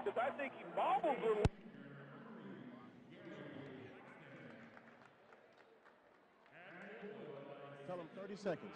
because I think he bobbled a little. Tell him 30 seconds.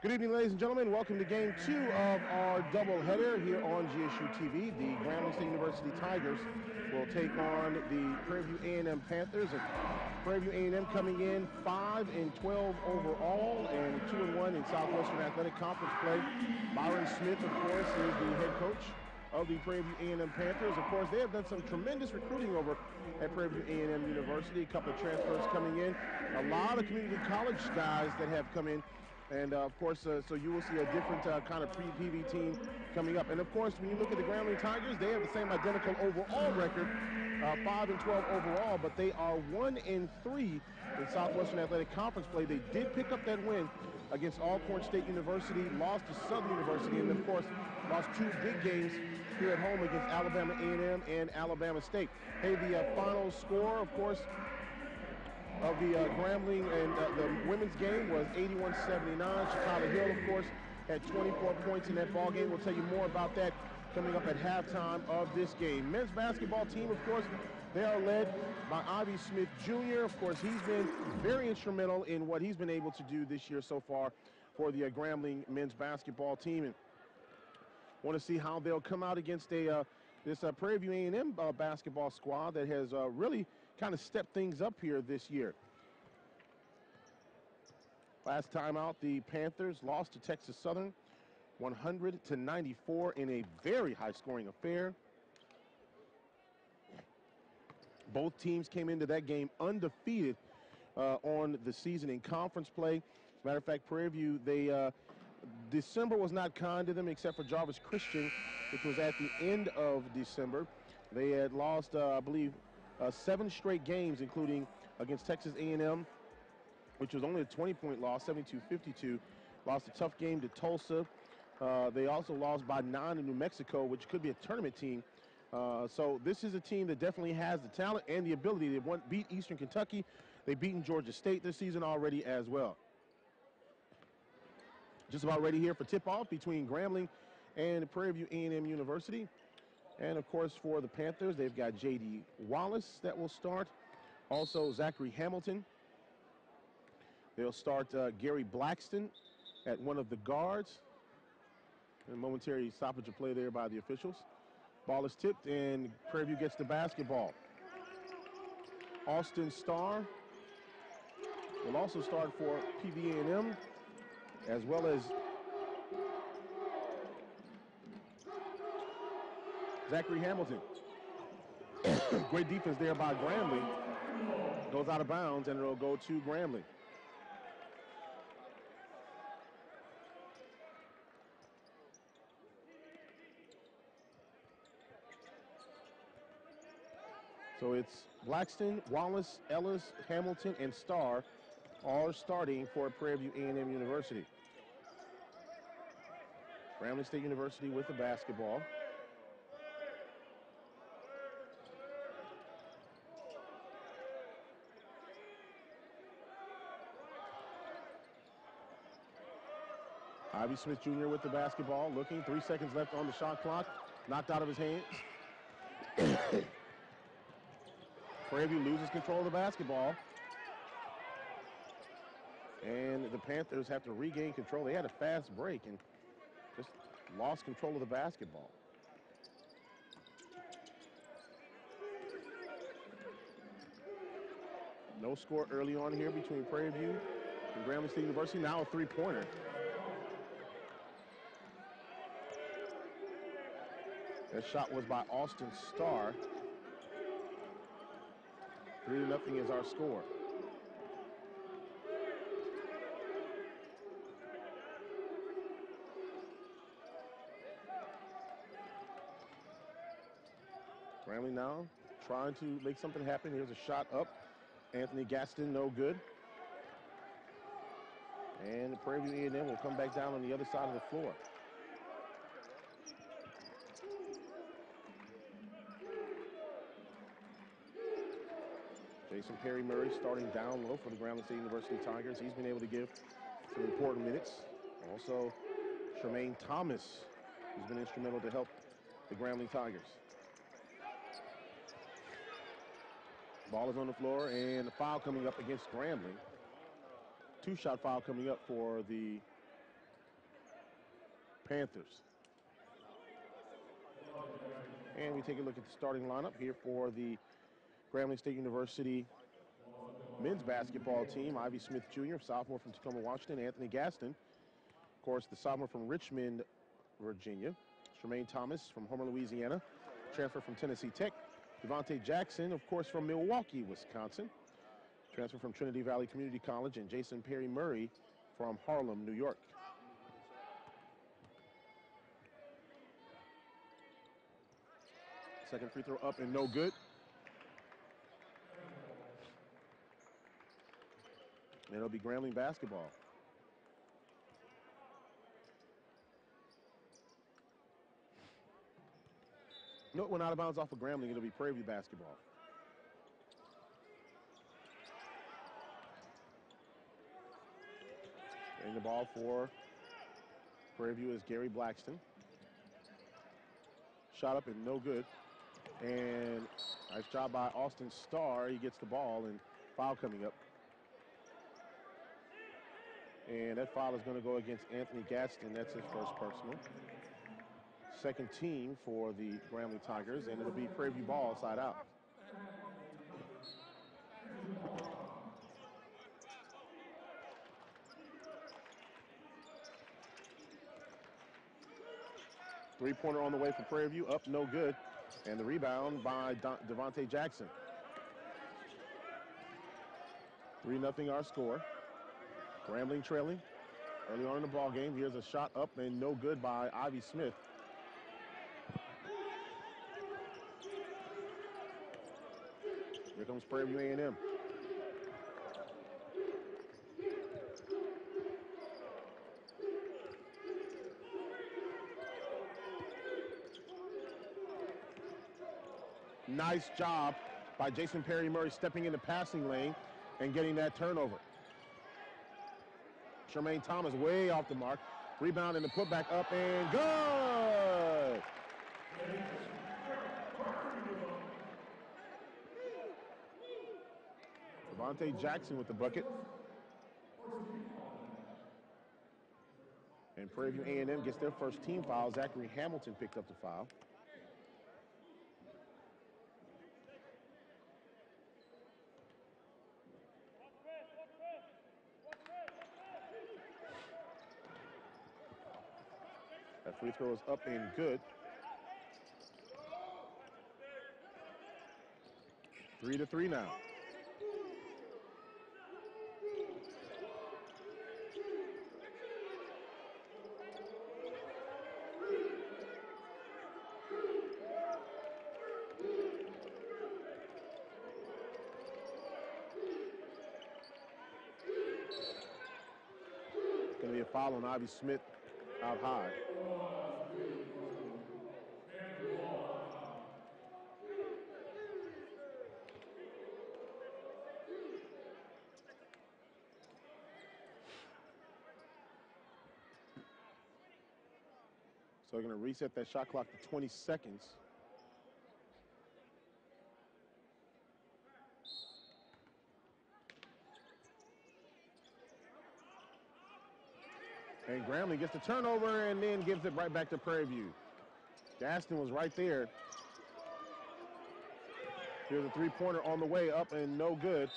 Good evening, ladies and gentlemen. Welcome to Game 2 of our doubleheader here on GSU TV. The Grambling State University Tigers will take on the Prairie View A&M Panthers. Prairie View A&M coming in 5-12 overall and 2-1 in Southwestern Athletic Conference play. Byron Smith, of course, is the head coach of the Prairie View A&M Panthers. Of course, they have done some tremendous recruiting over at Prairie View A&M University. A couple of transfers coming in. A lot of community college guys that have come in. And, of course, so you will see a different kind of pre-PV team coming up. And, of course, when you look at the Grambling Tigers, they have the same identical overall record, 5-12 overall, but they are 1-3 in Southwestern Athletic Conference play. They did pick up that win against Alcorn State University, lost to Southern University, and, of course, lost two big games here at home against Alabama A&M and Alabama State. Hey, the final score, of course, of the Grambling and the women's game was 81-79. Chicago Hill, of course, had 24 points in that ball game. We'll tell you more about that coming up at halftime of this game. Men's basketball team, of course, they are led by Ivy Smith Jr. Of course, he's been very instrumental in what he's been able to do this year so far for the Grambling men's basketball team. And want to see how they'll come out against this Prairie View A&M basketball squad that has really kind of stepped things up here this year. Last time out, the Panthers lost to Texas Southern 100-94 in a very high-scoring affair. Both teams came into that game undefeated on the season in conference play. As a matter of fact, Prairie View, December was not kind to them except for Jarvis Christian, which was at the end of December. They had lost, I believe, 7 straight games, including against Texas A&M, which was only a 20-point loss, 72-52. Lost a tough game to Tulsa. They also lost by 9 to New Mexico, which could be a tournament team. So this is a team that definitely has the talent and the ability. They beat Eastern Kentucky. They've beaten Georgia State this season already as well. Just about ready here for tip-off between Grambling and Prairie View A&M University. And, of course, for the Panthers, they've got J.D. Wallace that will start. Also, Zachary Hamilton. They'll start Gary Blackston at one of the guards. A momentary stoppage of play there by the officials. Ball is tipped, and Prairie View gets the basketball. Austin Starr will also start for PV A&M, as well as Zachary Hamilton. Great defense there by Grambling. Goes out of bounds, and it'll go to Grambling. So it's Blackston, Wallace, Ellis, Hamilton, and Starr all starting for Prairie View A&M University. Grambling State University with the basketball. Ivy Smith Jr. with the basketball, looking, 3 seconds left on the shot clock, knocked out of his hands. Prairie View loses control of the basketball. And the Panthers have to regain control. They had a fast break and just lost control of the basketball. No score early on here between Prairie View and Grambling State University. Now a three-pointer. That shot was by Austin Starr. 3-0 is our score. Grambling now trying to make something happen. Here's a shot up. Anthony Gaston, no good. And the Prairie View A&M will come back down on the other side of the floor. Jason Perry Murray starting down low for the Grambling State University Tigers. He's been able to give some important minutes. Also, Tremaine Thomas has been instrumental to help the Grambling Tigers. Ball is on the floor, and the foul coming up against Grambling. Two-shot foul coming up for the Panthers. And we take a look at the starting lineup here for the Grambling State University men's basketball team. Ivy Smith Jr., sophomore from Tacoma, Washington. Anthony Gaston, of course, the sophomore from Richmond, Virginia. Tremaine Thomas from Homer, Louisiana, transfer from Tennessee Tech. Devontae Jackson, of course, from Milwaukee, Wisconsin, transfer from Trinity Valley Community College. And Jason Perry Murray from Harlem, New York. Second free throw up and no good. And it'll be Grambling basketball. No, it went out of bounds off of Grambling. It'll be Prairie View basketball. Getting the ball for Prairie View is Gary Blackston. Shot up and no good. And nice job by Austin Starr. He gets the ball and foul coming up. And that foul is going to go against Anthony Gaston. That's his first personal. Second team for the Grambling Tigers, and it'll be Prairie View ball side out. Three-pointer on the way for Prairie View, up no good. And the rebound by Devontae Jackson. 3-0 our score. Grambling trailing early on in the ball game. Here's a shot up and no good by Ivy Smith. Here comes Prairie View A&M. Nice job by Jason Perry Murray stepping in the passing lane and getting that turnover. Tremaine Thomas way off the mark. Rebound and the putback up and good! Devontae Jackson with the bucket. And Prairie View A&M gets their first team foul. Zachary Hamilton picked up the foul. That free throw is up and good. 3-3 now. It's going to be a foul on Ivy Smith out high. So they're going to reset that shot clock to 20 seconds. And Grambling gets the turnover and then gives it right back to Prairie View. Gaston was right there. Here's a three-pointer on the way up and no good.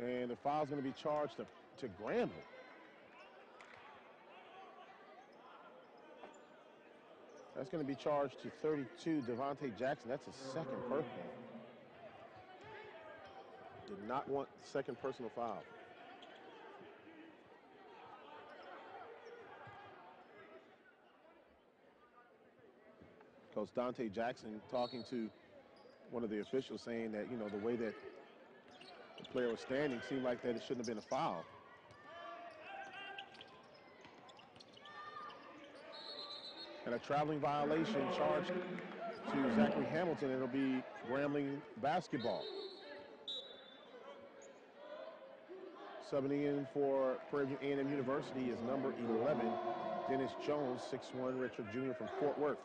And the foul's going to be charged to Grambling. That's going to be charged to 32, Devontae Jackson. That's his second personal. Did not want the second personal foul. Coach Dante Jackson talking to one of the officials saying that, you know, the way that the player was standing seemed like that it shouldn't have been a foul. And a traveling violation charged to Zachary Hamilton. It'll be Grambling basketball. Subbing in for Prairie View A&M University is number 11, Dennis Jones, 6'1", redshirt junior from Fort Worth.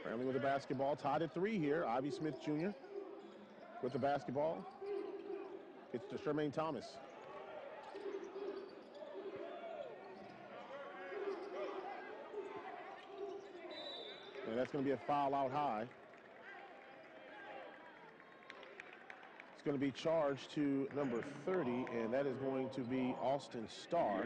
Grambling with the basketball, tied at 3 here. Ivy Smith Jr. with the basketball. It's to Shermaine Thomas. And that's going to be a foul out high. It's going to be charged to number 30, and that is going to be Austin Starr.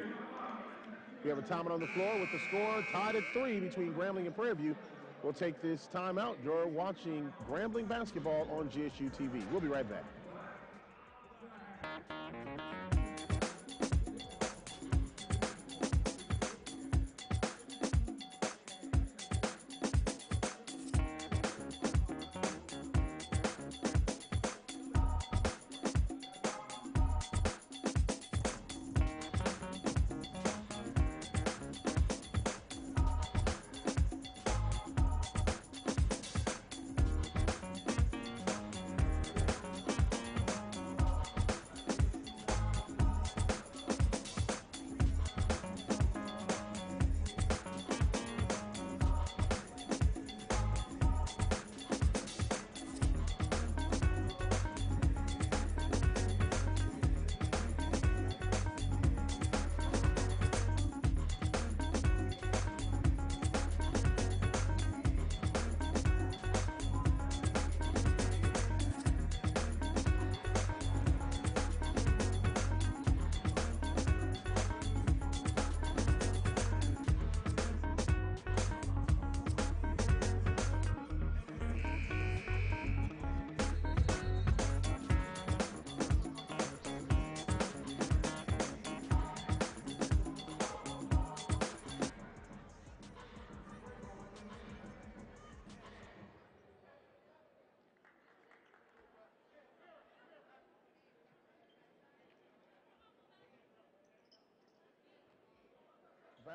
We have a timeout on the floor with the score tied at 3 between Grambling and Prairie View. We'll take this timeout. You're watching Grambling basketball on GSU TV. We'll be right back.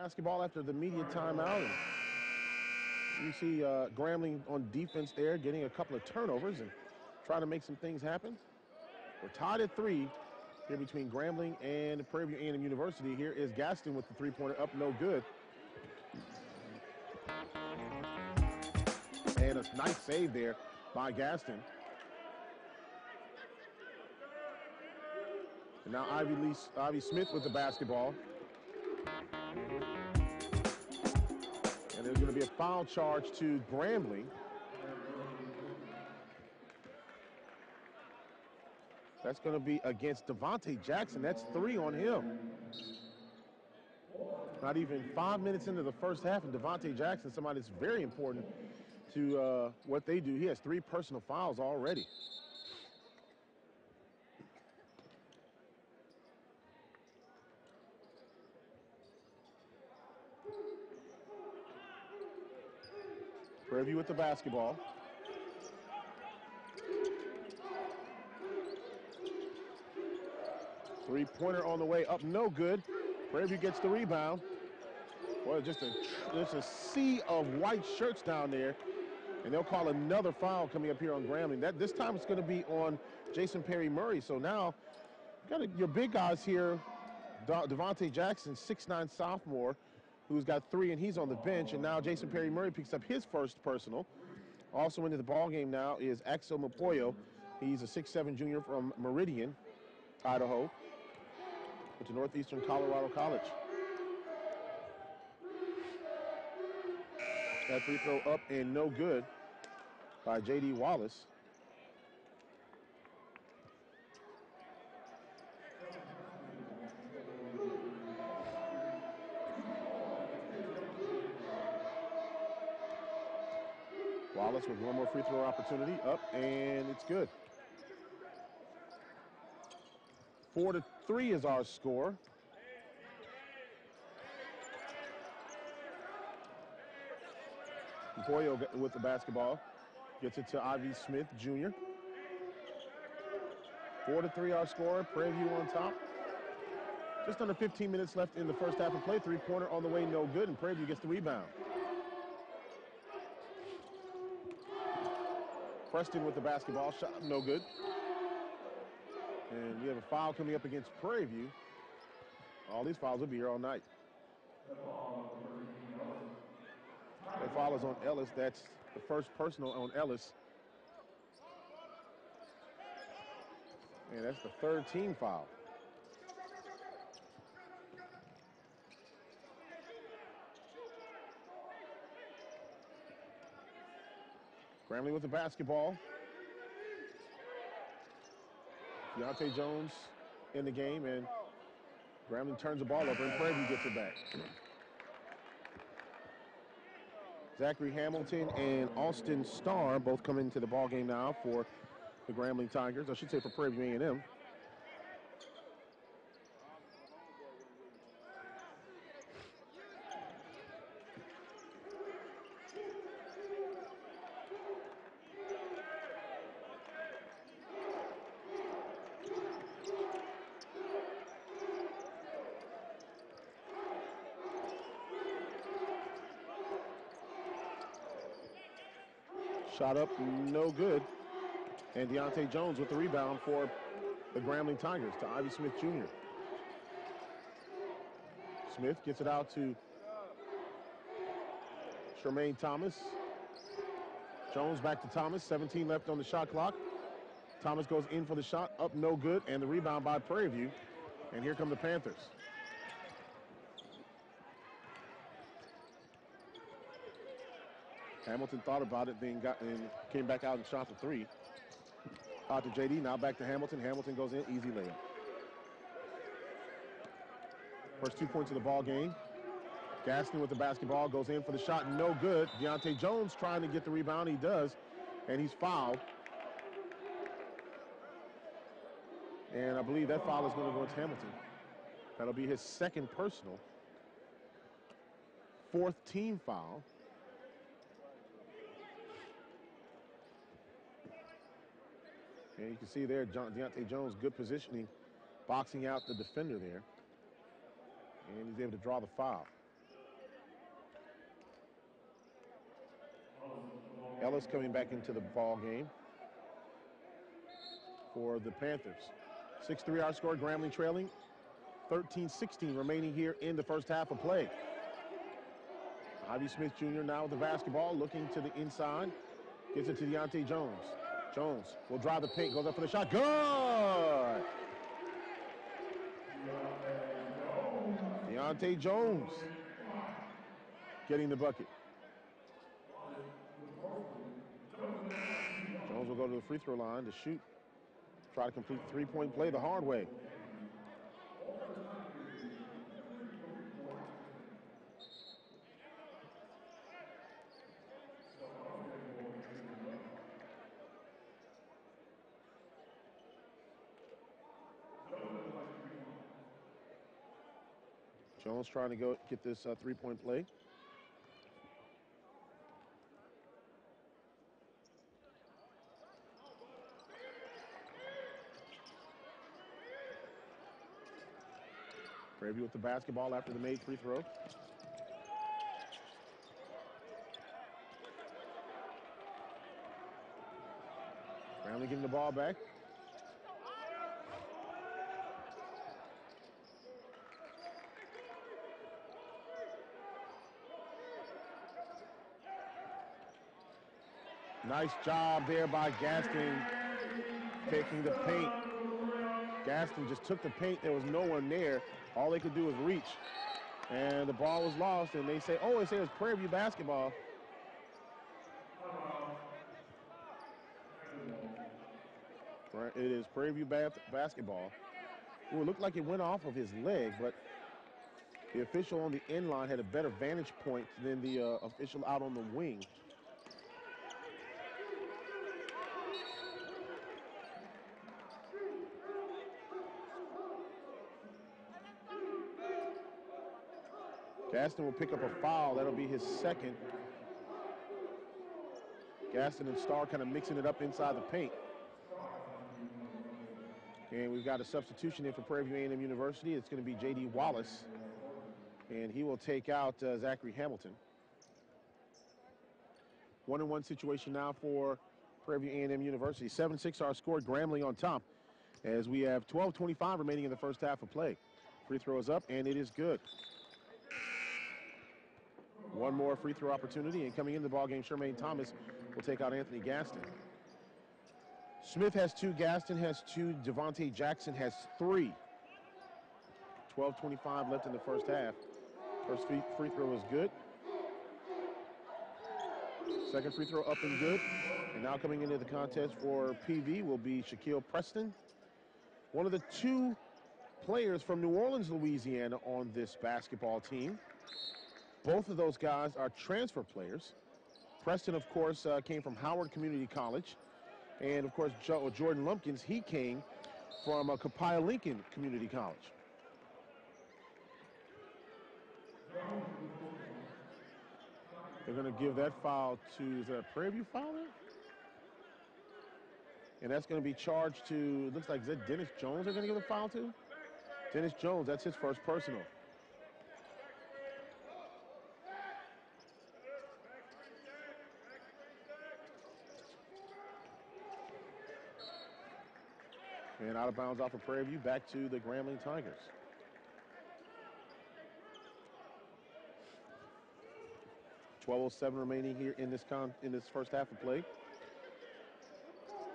Basketball after the media timeout. And you see Grambling on defense there, getting a couple of turnovers and trying to make some things happen. We're tied at 3 here between Grambling and Prairie View A&M University. Here is Gaston with the three-pointer up, no good. And a nice save there by Gaston. And now Ivy Smith with the basketball. And there's going to be a foul charge to Grambling. That's going to be against Devontae Jackson. That's 3 on him. Not even 5 minutes into the first half, and Devontae Jackson, somebody that's very important to what they do. He has 3 personal fouls already. Prairie View with the basketball. Three-pointer on the way up, no good. Prairie View gets the rebound. Boy, just a sea of white shirts down there. And they'll call another foul coming up here on Grambling. This time it's going to be on Jason Perry Murray. So now, your big guys here, Devontae Jackson, 6'9" sophomore, who's got 3, and he's on the bench. And now Jason Perry Murray picks up his first personal. Also into the ballgame now is Axel Mapoyo. He's a 6'7" junior from Meridian, Idaho, went to Northeastern Colorado College. That free throw up and no good by J.D. Wallace. Wallace with one more free throw opportunity, up, and it's good. 4-3 is our score. Boyo with the basketball, gets it to Ivy Smith Jr. 4-3 our score, Prairie View on top. Just under 15 minutes left in the first half of play. Three-pointer on the way, no good, and Prairie View gets the rebound. Preston with the basketball, shot no good. And we have a foul coming up against Prairie View. All these fouls will be here all night. That foul is on Ellis. That's the first personal on Ellis. And that's the third team foul. Grambling with the basketball. Deontay Jones in the game, and Grambling turns the ball over, and Prairie View gets it back. Zachary Hamilton and Austin Starr both come into the ball game now for the Grambling Tigers. I should say for Prairie View A&M. Shot up, no good. And Deontay Jones with the rebound for the Grambling Tigers to Ivy Smith Jr. Smith gets it out to Tremaine Thomas. Jones back to Thomas, 17 left on the shot clock. Thomas goes in for the shot, up no good, and the rebound by Prairie View. And here come the Panthers. Hamilton thought about it, then came back out and shot the three. Out to JD, now back to Hamilton. Hamilton goes in, easy layup. First 2 points of the ball game. Gaston with the basketball, goes in for the shot, no good. Deontay Jones trying to get the rebound, he does, and he's fouled. And I believe that foul is going to go to Hamilton. That'll be his second personal. Fourth team foul. And you can see there, Deontay Jones, good positioning, boxing out the defender there. And he's able to draw the foul. Ellis coming back into the ball game for the Panthers. 6-3 our score, Grambling trailing. 13-16 remaining here in the first half of play. Ivy Smith Jr. now with the basketball, looking to the inside. Gets it to Deontay Jones. Jones will drive the paint, goes up for the shot. Good! Deontay Jones getting the bucket. Jones will go to the free throw line to shoot. Try to complete the three-point play the hard way. Jones trying to go get this three-point play. Prairie View with the basketball after the made free throw. Grambling getting the ball back. Nice job there by Gaston taking the paint. Gaston just took the paint. There was no one there. All they could do was reach. And the ball was lost, and they say, oh, it says Prairie View basketball. Right, it is Prairie View basketball. Ooh, it looked like it went off of his leg, but the official on the end line had a better vantage point than the official out on the wing. Gaston will pick up a foul. That'll be his second. Gaston and Starr kind of mixing it up inside the paint. And we've got a substitution in for Prairie View A&M University. It's going to be J.D. Wallace. And he will take out Zachary Hamilton. 1-1 situation now for Prairie View A&M University. 7-6 our score, Grambling on top, as we have 12:25 remaining in the first half of play. Free throw is up, and it is good. One more free throw opportunity, and coming into the ballgame, Shermaine Thomas will take out Anthony Gaston. Smith has 2, Gaston has 2, Devontae Jackson has 3. 12:25 left in the first half. First free throw is good. Second free throw up and good. And now coming into the contest for PV will be Shaquille Preston. One of the 2 players from New Orleans, Louisiana on this basketball team. Both of those guys are transfer players. Preston, of course, came from Howard Community College. And, of course, Jordan Lumpkins, he came from Copiah Lincoln Community College. They're going to give that foul to, is that a Prairie View foul there? And that's going to be charged to, it looks like, is that Dennis Jones they're going to give the foul to? Dennis Jones, that's his first personal. And out of bounds off of Prairie View, back to the Grambling Tigers. .12:07 remaining here in this first half of play.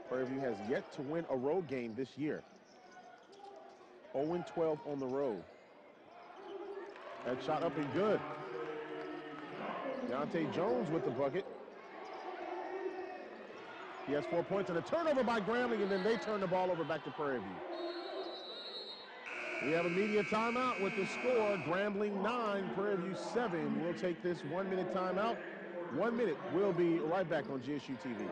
Prairie View has yet to win a road game this year. 0-12 on the road. That shot up and good. Deontay Jones with the bucket. He has 4 points and a turnover by Grambling, and then they turn the ball over back to Prairie View. We have a media timeout with the score, Grambling 9, Prairie View 7. We'll take this 1-minute timeout. 1 minute. We'll be right back on GSU TV.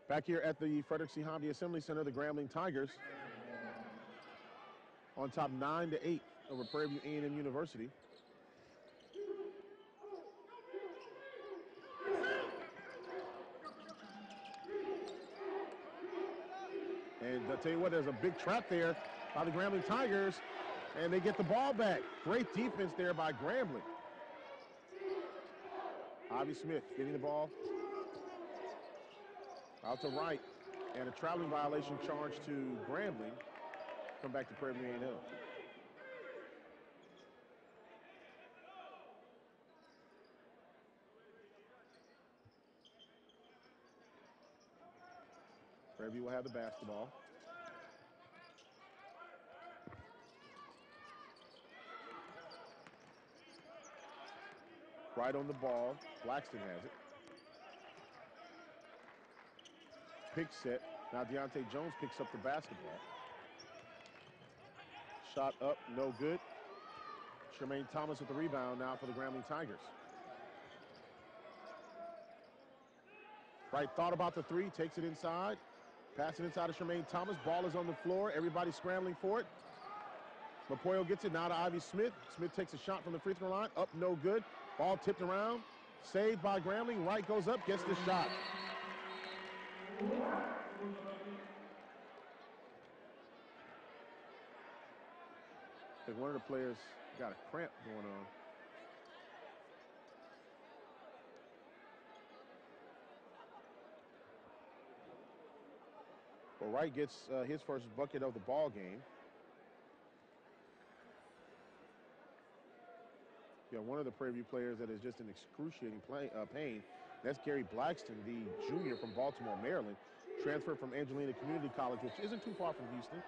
Back here at the Frederick C. Hobby Assembly Center, the Grambling Tigers on top 9-8 over Prairie View A&M University. And I'll tell you what, there's a big trap there by the Grambling Tigers, and they get the ball back. Great defense there by Grambling. Avi Smith getting the ball out to right, and a traveling violation charge to Grambling. Come back to Prairie View A&M. Prairie View will have the basketball. Right on the ball, Blackston has it. Pick set. Now Deontay Jones picks up the basketball. Shot up, no good. Shermaine Thomas with the rebound now for the Grambling Tigers. Wright thought about the three, takes it inside. Pass it inside to Tremaine Thomas. Ball is on the floor. Everybody scrambling for it. Mapoyo gets it now to Ivy Smith. Smith takes a shot from the free throw line. Up, no good. Ball tipped around. Saved by Grambling. Wright goes up, gets the shot. I think one of the players got a cramp going on. Well, Wright gets his first bucket of the ball game. Yeah, one of the Prairie View players that is just in excruciating pain. That's Gary Blackston, the junior from Baltimore, Maryland, transferred from Angelina Community College, which isn't too far from Houston.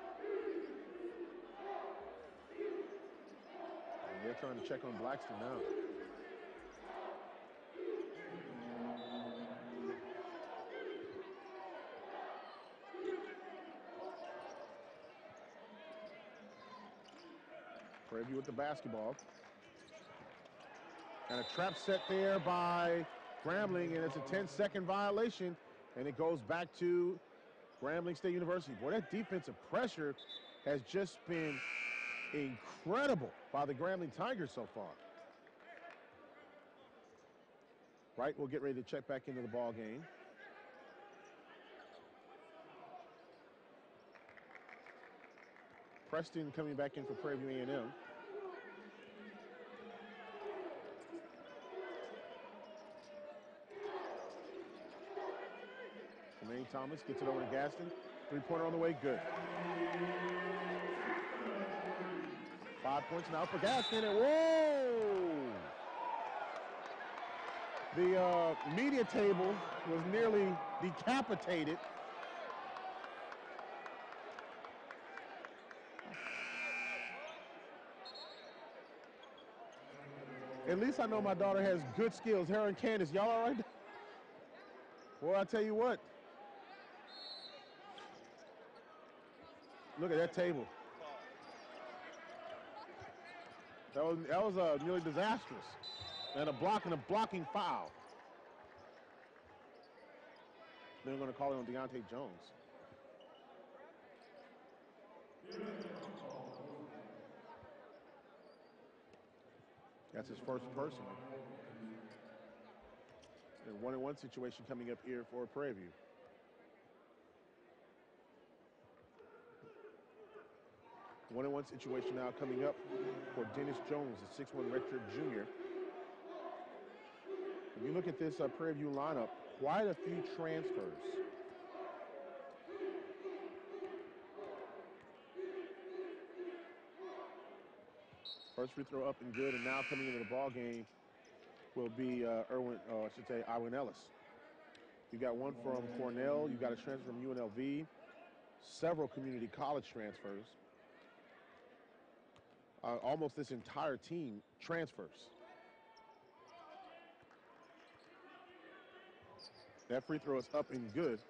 And they're trying to check on Blackston now. Prairie View with the basketball. And a trap set there by Grambling, and it's a 10-second violation, and it goes back to Grambling State University. Boy, that defensive pressure has just been incredible by the Grambling Tigers so far. Wright will get ready to check back into the ball game. Preston coming back in for Prairie View A&M. Tremaine Thomas gets it over to Gaston. Three-pointer on the way, good. 5 points now for Gaston, and whoa! The media table was nearly decapitated. At least I know my daughter has good skills. Her and Candace, y'all all right? Well, I tell you what. Look at that table. That was nearly disastrous. And a blocking foul. They're going to call it on Deontay Jones. That's his first personal. And 1-on-1 situation coming up here for Prairie View. One-on-one situation now coming up for Dennis Jones, the 6'1" redshirt junior. When you look at this Prairie View lineup, quite a few transfers. First free throw up and good, and now coming into the ball game will be Iwan Ellis. You got one from Cornell, you got a transfer from UNLV, several community college transfers. Almost this entire team transfers. That free throw is up and good.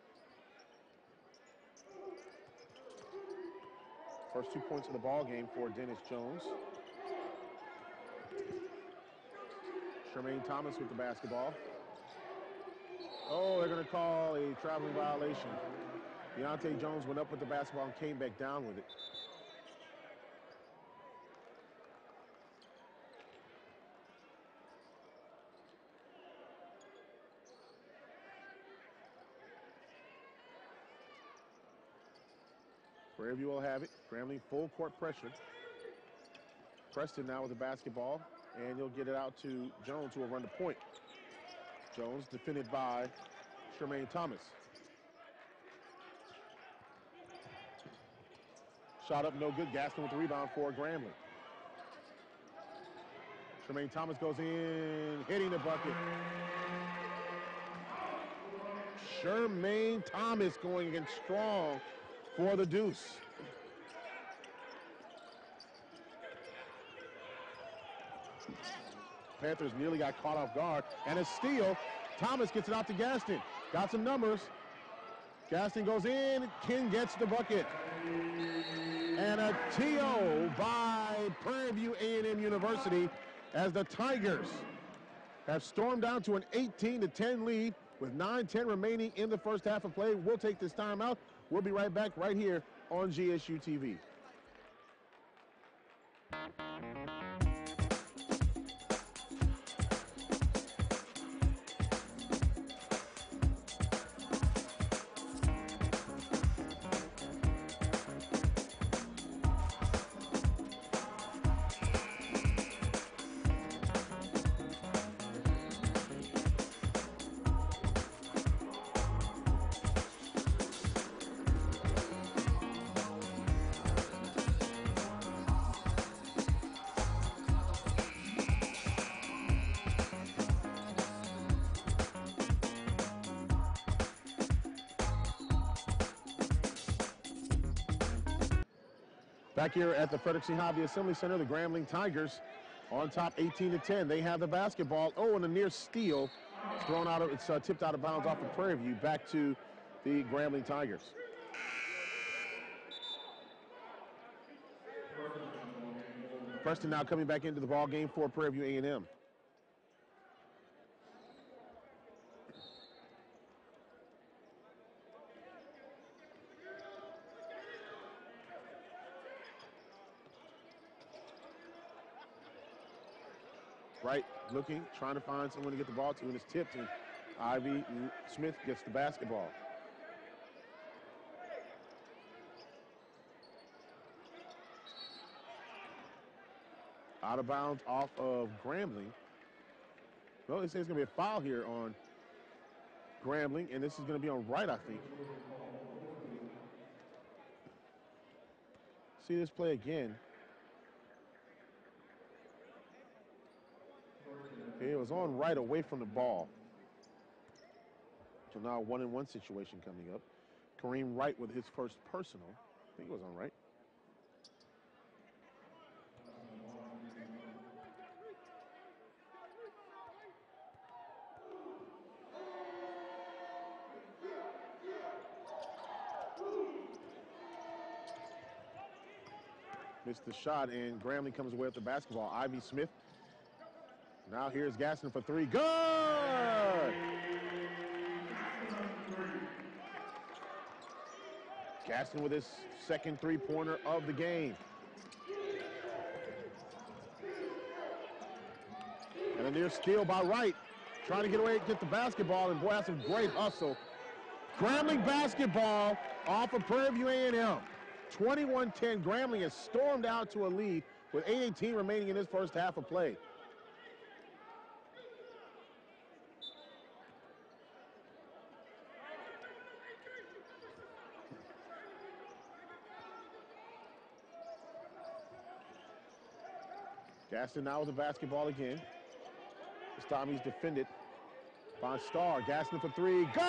First 2 points of the ball game for Dennis Jones. Tremaine Thomas with the basketball. Oh, they're going to call a traveling violation. Deontay Jones went up with the basketball and came back down with it. Prairie View will have it. Grambling full court pressure. Preston now with the basketball, and he'll get it out to Jones, who will run the point. Jones defended by Tremaine Thomas. Shot up, no good. Gaston with the rebound for Grambling. Tremaine Thomas goes in, hitting the bucket. Tremaine Thomas going in strong for the deuce. Panthers nearly got caught off guard, and a steal. Thomas gets it out to Gaston. Got some numbers. Gaston goes in. King gets the bucket. And a TO by Prairie View A&M University as the Tigers have stormed down to an 18-10 lead with 9:10 remaining in the first half of play. We'll take this timeout. We'll be right back right here on GSU TV. Back here at the Frederick C. Hobby Assembly Center, the Grambling Tigers on top 18-10. They have the basketball. Oh, and a near steal. It's thrown out of, it's tipped out of bounds off of Prairie View back to the Grambling Tigers. Preston now coming back into the ball game for Prairie View A&M. Right, looking, trying to find someone to get the ball to, and it's tipped, and Ivy Smith gets the basketball. Out of bounds off of Grambling. Well, they say it's going to be a foul here on Grambling, and this is going to be on Wright, I think. See this play again. It was on Wright away from the ball. So now a 1-and-1 situation coming up. Kareem Wright with his first personal. I think it was on Wright. Missed the shot, and Grambling comes away with the basketball. Ivy Smith. Now here's Gaston for three. Good! Gaston with his second three-pointer of the game. And a near steal by Wright. Trying to get away, get the basketball, and boy, that's a great hustle. Grambling basketball off of Prairie View A&M. 21-10, Grambling has stormed out to a lead with 8:18 remaining in this first half of play. Gaston now with the basketball again. This time he's defended by Starr. Gaston for three. Good!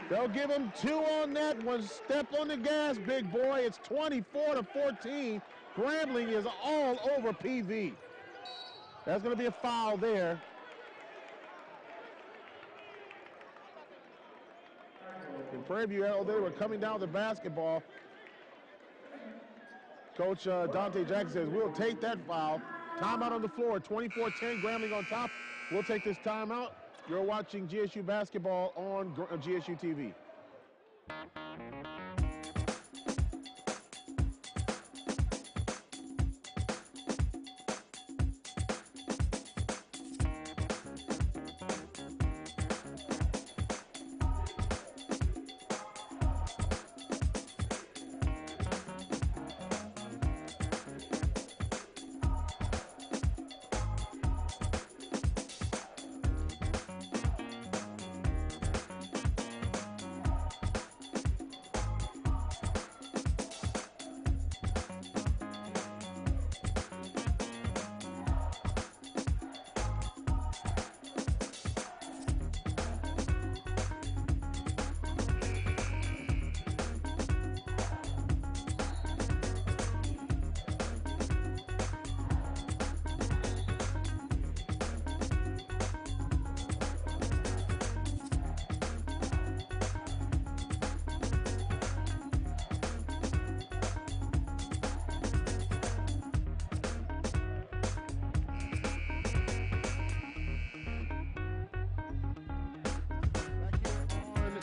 They'll give him two on that one. Step on the gas, big boy. It's 24-14. Grambling is all over PV. That's going to be a foul there. In Prairie View, they were coming down with the basketball. Coach Dante Jackson says, we'll take that foul. Timeout on the floor, 24-10, Grambling on top. We'll take this timeout. You're watching GSU basketball on GSU TV.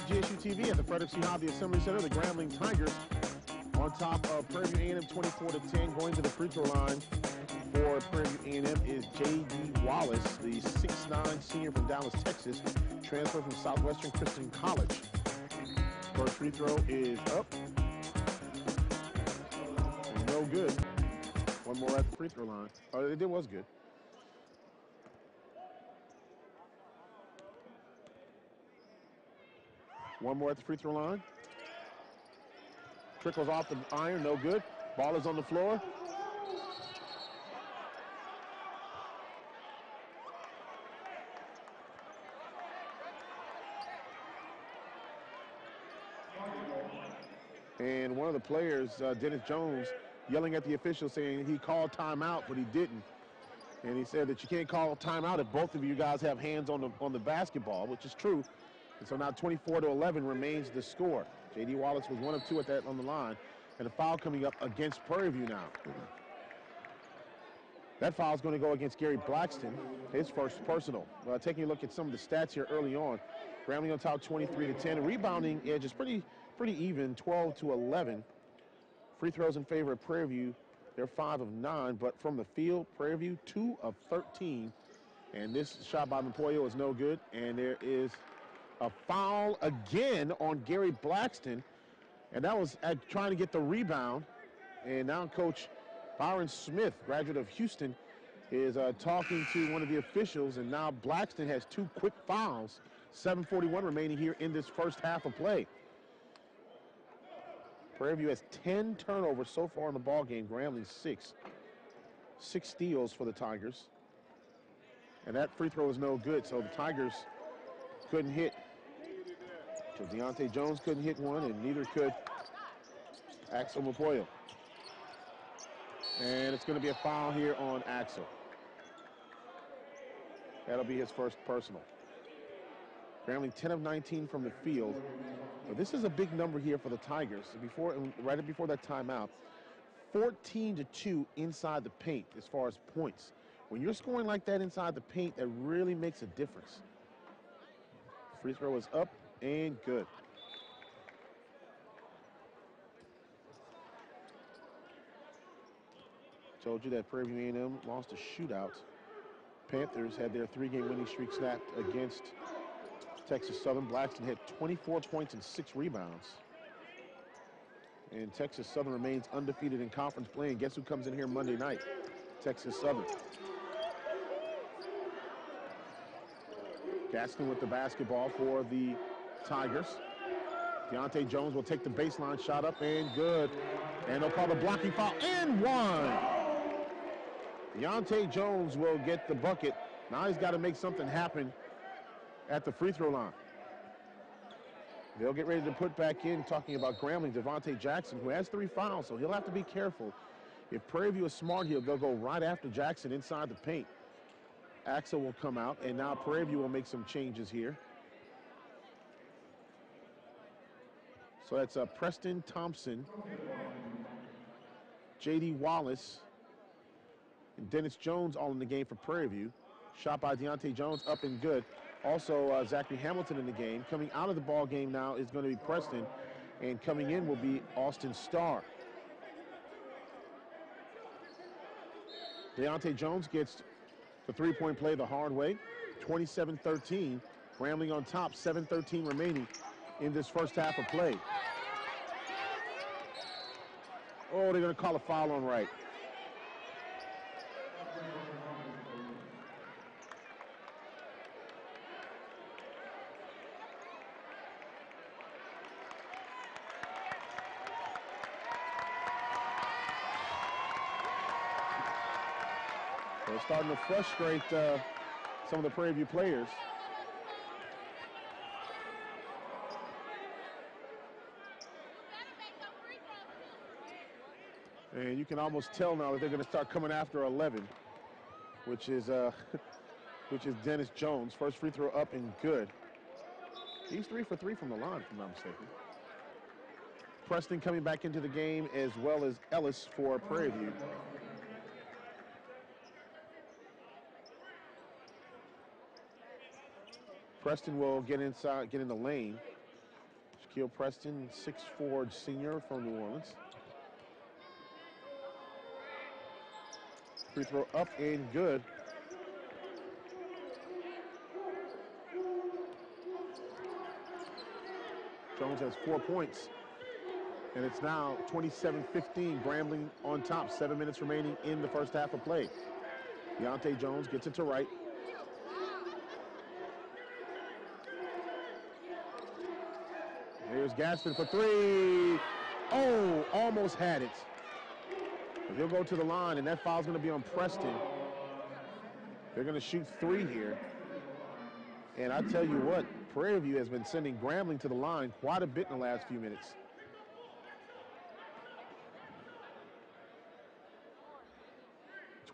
GSU TV at the Frederick C. Hobby Assembly Center. The Grambling Tigers on top of Prairie View A&M 24-10. Going to the free throw line for Prairie View A&M is J.D. Wallace, the 6'9" senior from Dallas, Texas, transfer from Southwestern Christian College. First free throw is up. No good. One more at the free throw line. Oh, it was good. One more at the free throw line. Trickles off the iron, no good. Ball is on the floor. And one of the players, Dennis Jones, yelling at the official saying he called timeout, but he didn't. And he said that you can't call timeout if both of you guys have hands on the basketball, which is true. And so now 24-11 remains the score. J.D. Wallace was 1 of 2 at that on the line, and a foul coming up against Prairie View now. That foul is going to go against Gary Blackston, his first personal. Taking a look at some of the stats here early on, Grambling on top 23-10. Rebounding edge is pretty even, 12-11. Free throws in favor of Prairie View. They're 5 of 9, but from the field, Prairie View 2 of 13. And this shot by Empoyo is no good, and there is a foul again on Gary Blackston, and that was trying to get the rebound. And now Coach Byron Smith, graduate of Houston, is talking to one of the officials, and now Blackston has 2 quick fouls. 7:41 remaining here in this first half of play. Prairie View has 10 turnovers so far in the ball game. Grambling 6. 6 steals for the Tigers, and that free throw is no good. So the Tigers couldn't hit. So Deontay Jones couldn't hit one, and neither could Axel Mapoyo. And it's going to be a foul here on Axel. That'll be his first personal. Grambling 10 of 19 from the field. But this is a big number here for the Tigers. Right before that timeout, 14-2 inside the paint as far as points. When you're scoring like that inside the paint, that really makes a difference. Free throw is up and good. Told you that Prairie View A&M lost a shootout. Panthers had their 3-game winning streak snapped against Texas Southern. Blackston had 24 points and 6 rebounds. And Texas Southern remains undefeated in conference play. And guess who comes in here Monday night? Texas Southern. Gaston with the basketball for the Tigers. Deontay Jones will take the baseline shot up and good. And they'll call the blocking foul and one. Deontay Jones will get the bucket. Now he's got to make something happen at the free throw line. They'll get ready to put back in, talking about Grambling, Devontae Jackson, who has 3 fouls, so he'll have to be careful. If Prairie View is smart here, they'll go right after Jackson inside the paint. Axel will come out, and now Prairie View will make some changes here. So that's Preston Thompson, J.D. Wallace, and Dennis Jones all in the game for Prairie View. Shot by Deontay Jones, up and good. Also, Zachary Hamilton in the game. Coming out of the ball game now is going to be Preston, and coming in will be Austin Starr. Deontay Jones gets the 3-point play the hard way. 27-13. Grambling on top, 7:13 remaining in this first half of play. Oh, they're going to call a foul on Wright. They're starting to frustrate some of the Prairie View players. And you can almost tell now that they're going to start coming after 11, which is Dennis Jones. First free throw up and good. He's 3 for 3 from the line, if I'm not mistaken. Preston coming back into the game, as well as Ellis for Prairie View. Preston will get inside, get in the lane. Shaquille Preston, 6'4" senior from New Orleans. Free throw up and good. Jones has 4 points. And it's now 27-15, Grambling on top. 7 minutes remaining in the first half of play. Deontay Jones gets it to Wright. Here's Gaston for three. Oh, almost had it. But he'll go to the line, and that foul's going to be on Preston. They're going to shoot 3 here. And I tell you what, Prairie View has been sending Grambling to the line quite a bit in the last few minutes.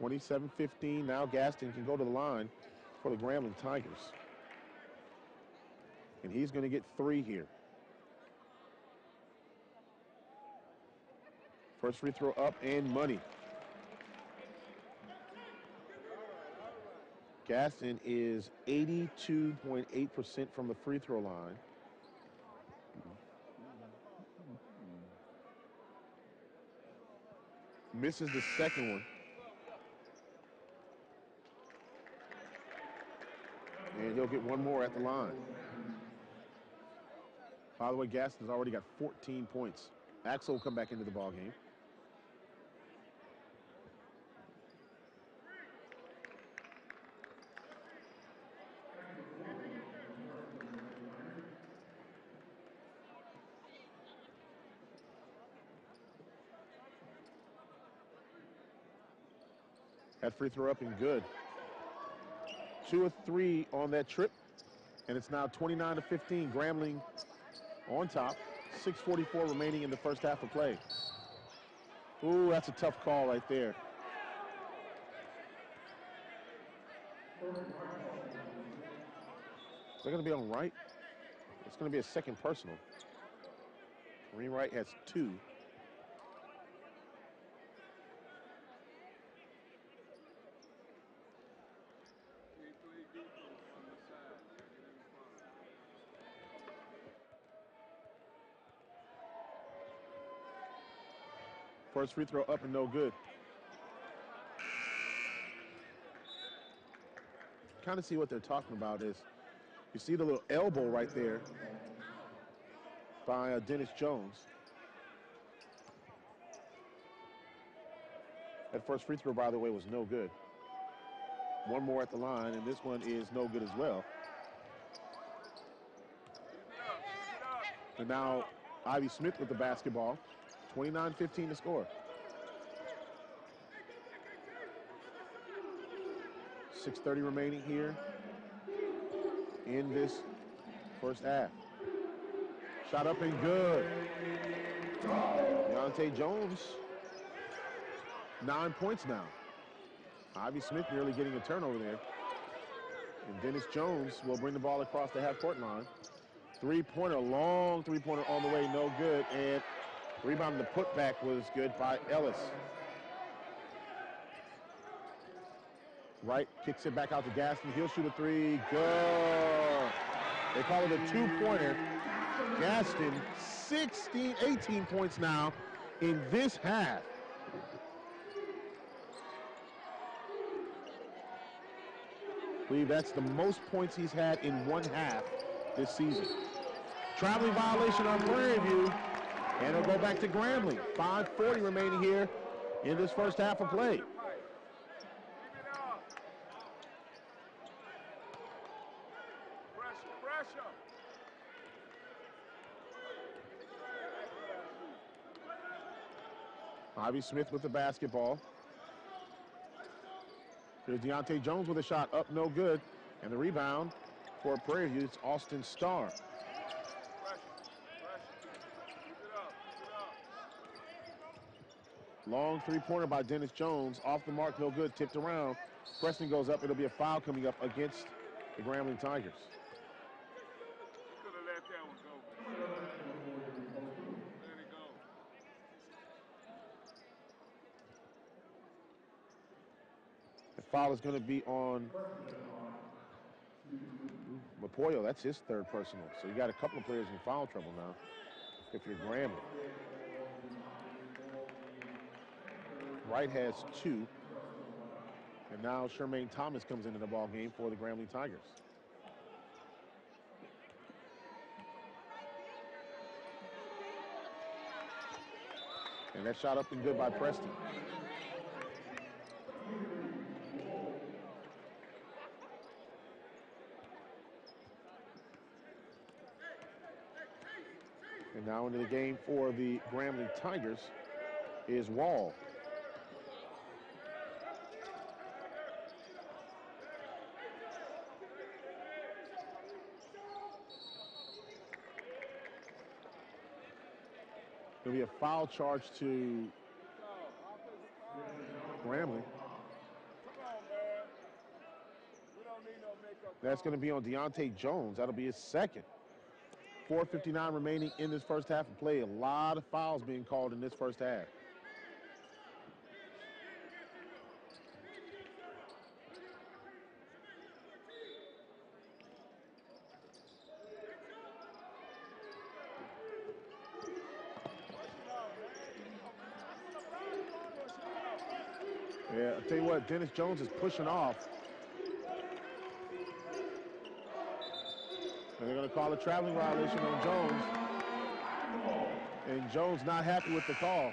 (27-15). Now Gaston can go to the line for the Grambling Tigers. And he's going to get 3 here. First free throw up and money. Gaston is 82.8% from the free throw line. Misses the second one. And he'll get 1 more at the line. By the way, Gaston's already got 14 points. Axel will come back into the ballgame. That free throw up and good. 2 of 3 on that trip, and it's now 29-15. Grambling on top. 6:44 remaining in the first half of play. Ooh, that's a tough call right there. They're going to be on Wright. It's going to be a second personal. Kareem Wright has 2. First free throw up and no good. Kind of see what they're talking about is, you see the little elbow right there by Dennis Jones. That first free throw, by the way, was no good. 1 more at the line, and this one is no good as well. And now Ivy Smith with the basketball. 29-15 to score. 6:30 remaining here in this first half. Shot up and good. Deontay Jones, 9 points now. Ivy Smith nearly getting a turnover there. And Dennis Jones will bring the ball across the half-court line. Three-pointer, long three-pointer on the way, no good. And rebound, the putback was good by Ellis. Wright kicks it back out to Gaston. He'll shoot a 3. Good. They call it a 2-pointer. Gaston, 18 points now in this half. I believe that's the most points he's had in 1 half this season. Traveling violation on Prairie View. And it'll go back to Grambling. 5:40 remaining here in this first half of play. Pressure. Ivy Smith with the basketball. Here's Deontay Jones with a shot up, no good. And the rebound for Prairie View, it's Austin Starr. Long three-pointer by Dennis Jones. Off the mark, no good. Tipped around. Preston goes up. It'll be a foul coming up against the Grambling Tigers. Could have let that one go, man. Let it go. The foul is going to be on Mapoyo, that's his third personal. So you got a couple of players in foul trouble now if you're Grambling. Wright has 2. And now Shermaine Thomas comes into the ball game for the Grambling Tigers. And that shot up and good by Preston. And now into the game for the Grambling Tigers is Wall. There'll be a foul charge to Grambling. That's going to be on Deontay Jones. That'll be his second. 4:59 remaining in this first half of play. A lot of fouls being called in this first half. Yeah, I'll tell you what, Dennis Jones is pushing off. And they're going to call a traveling violation on Jones. And Jones not happy with the call.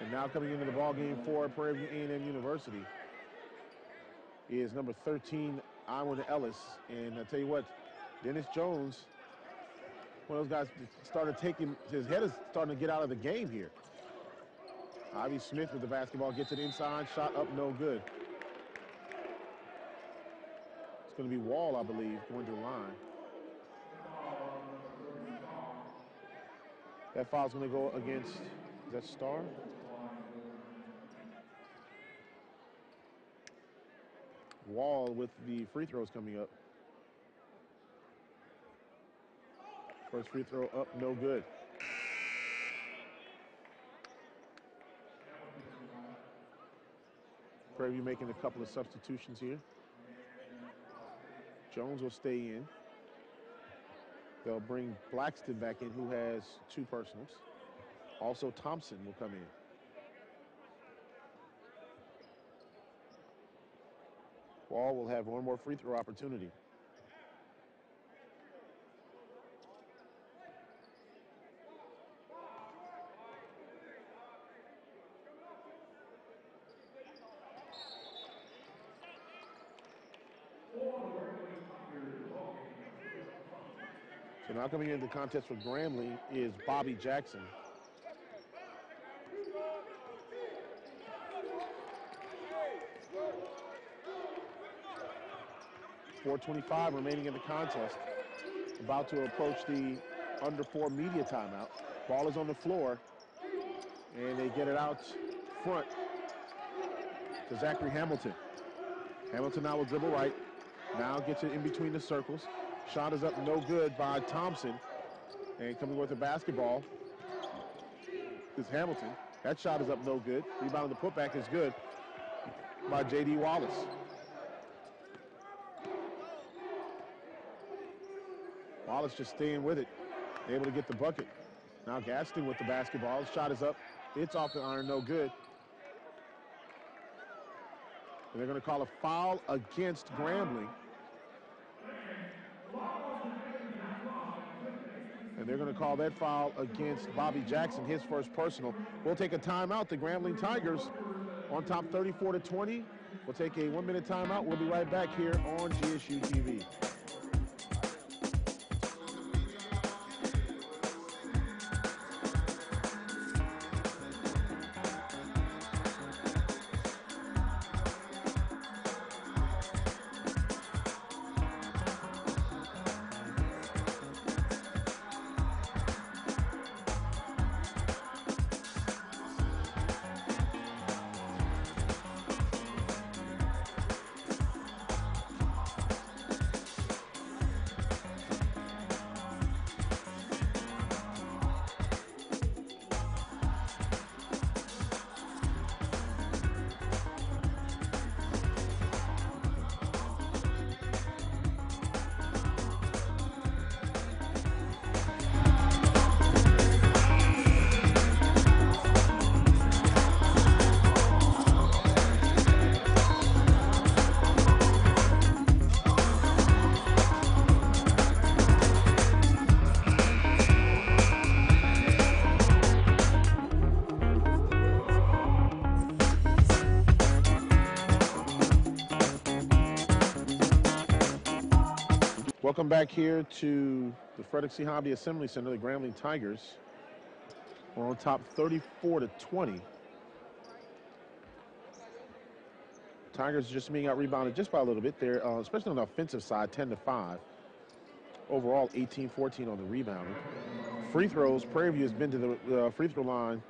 And now coming into the ball game for Prairie View A&M University is number 13, Iwan Ellis. And I tell you what, Dennis Jones, one of those guys started taking, his head is starting to get out of the game here. Ivy Smith with the basketball, gets it inside, shot up, no good. It's going to be Wall, I believe, going to the line. That foul's going to go against, is that Starr? Wall with the free throws coming up. First free throw up, no good. Prairie View making a couple of substitutions here. Jones will stay in. They'll bring Blackston back in, who has 2 personals. Also, Thompson will come in. Wall will have one more free throw opportunity. So now coming into the contest for Grambling is Bobby Jackson. .425 remaining in the contest. About to approach the under 4 media timeout. Ball is on the floor, and they get it out front to Zachary Hamilton. Hamilton now will dribble right. Now gets it in between the circles. Shot is up, no good by Thompson. And coming with the basketball is Hamilton. That shot is up, no good. Rebound on the putback is good by J.D. Wallace. Wallace just staying with it, able to get the bucket. Now Gaston with the basketball. His shot is up. It's off the iron, no good. And they're going to call a foul against Grambling. And they're going to call that foul against Bobby Jackson, his first personal. We'll take a timeout. The Grambling Tigers on top 34-20. We'll take a 1-minute timeout. We'll be right back here on GSU TV. Welcome back here to the Frederick C. Hobby Assembly Center. The Grambling Tigers are on top 34-20. Tigers just being out rebounded just by a little bit there, especially on the offensive side, 10-5. Overall, 18-14 on the rebounding. Free throws, Prairie View has been to the free throw line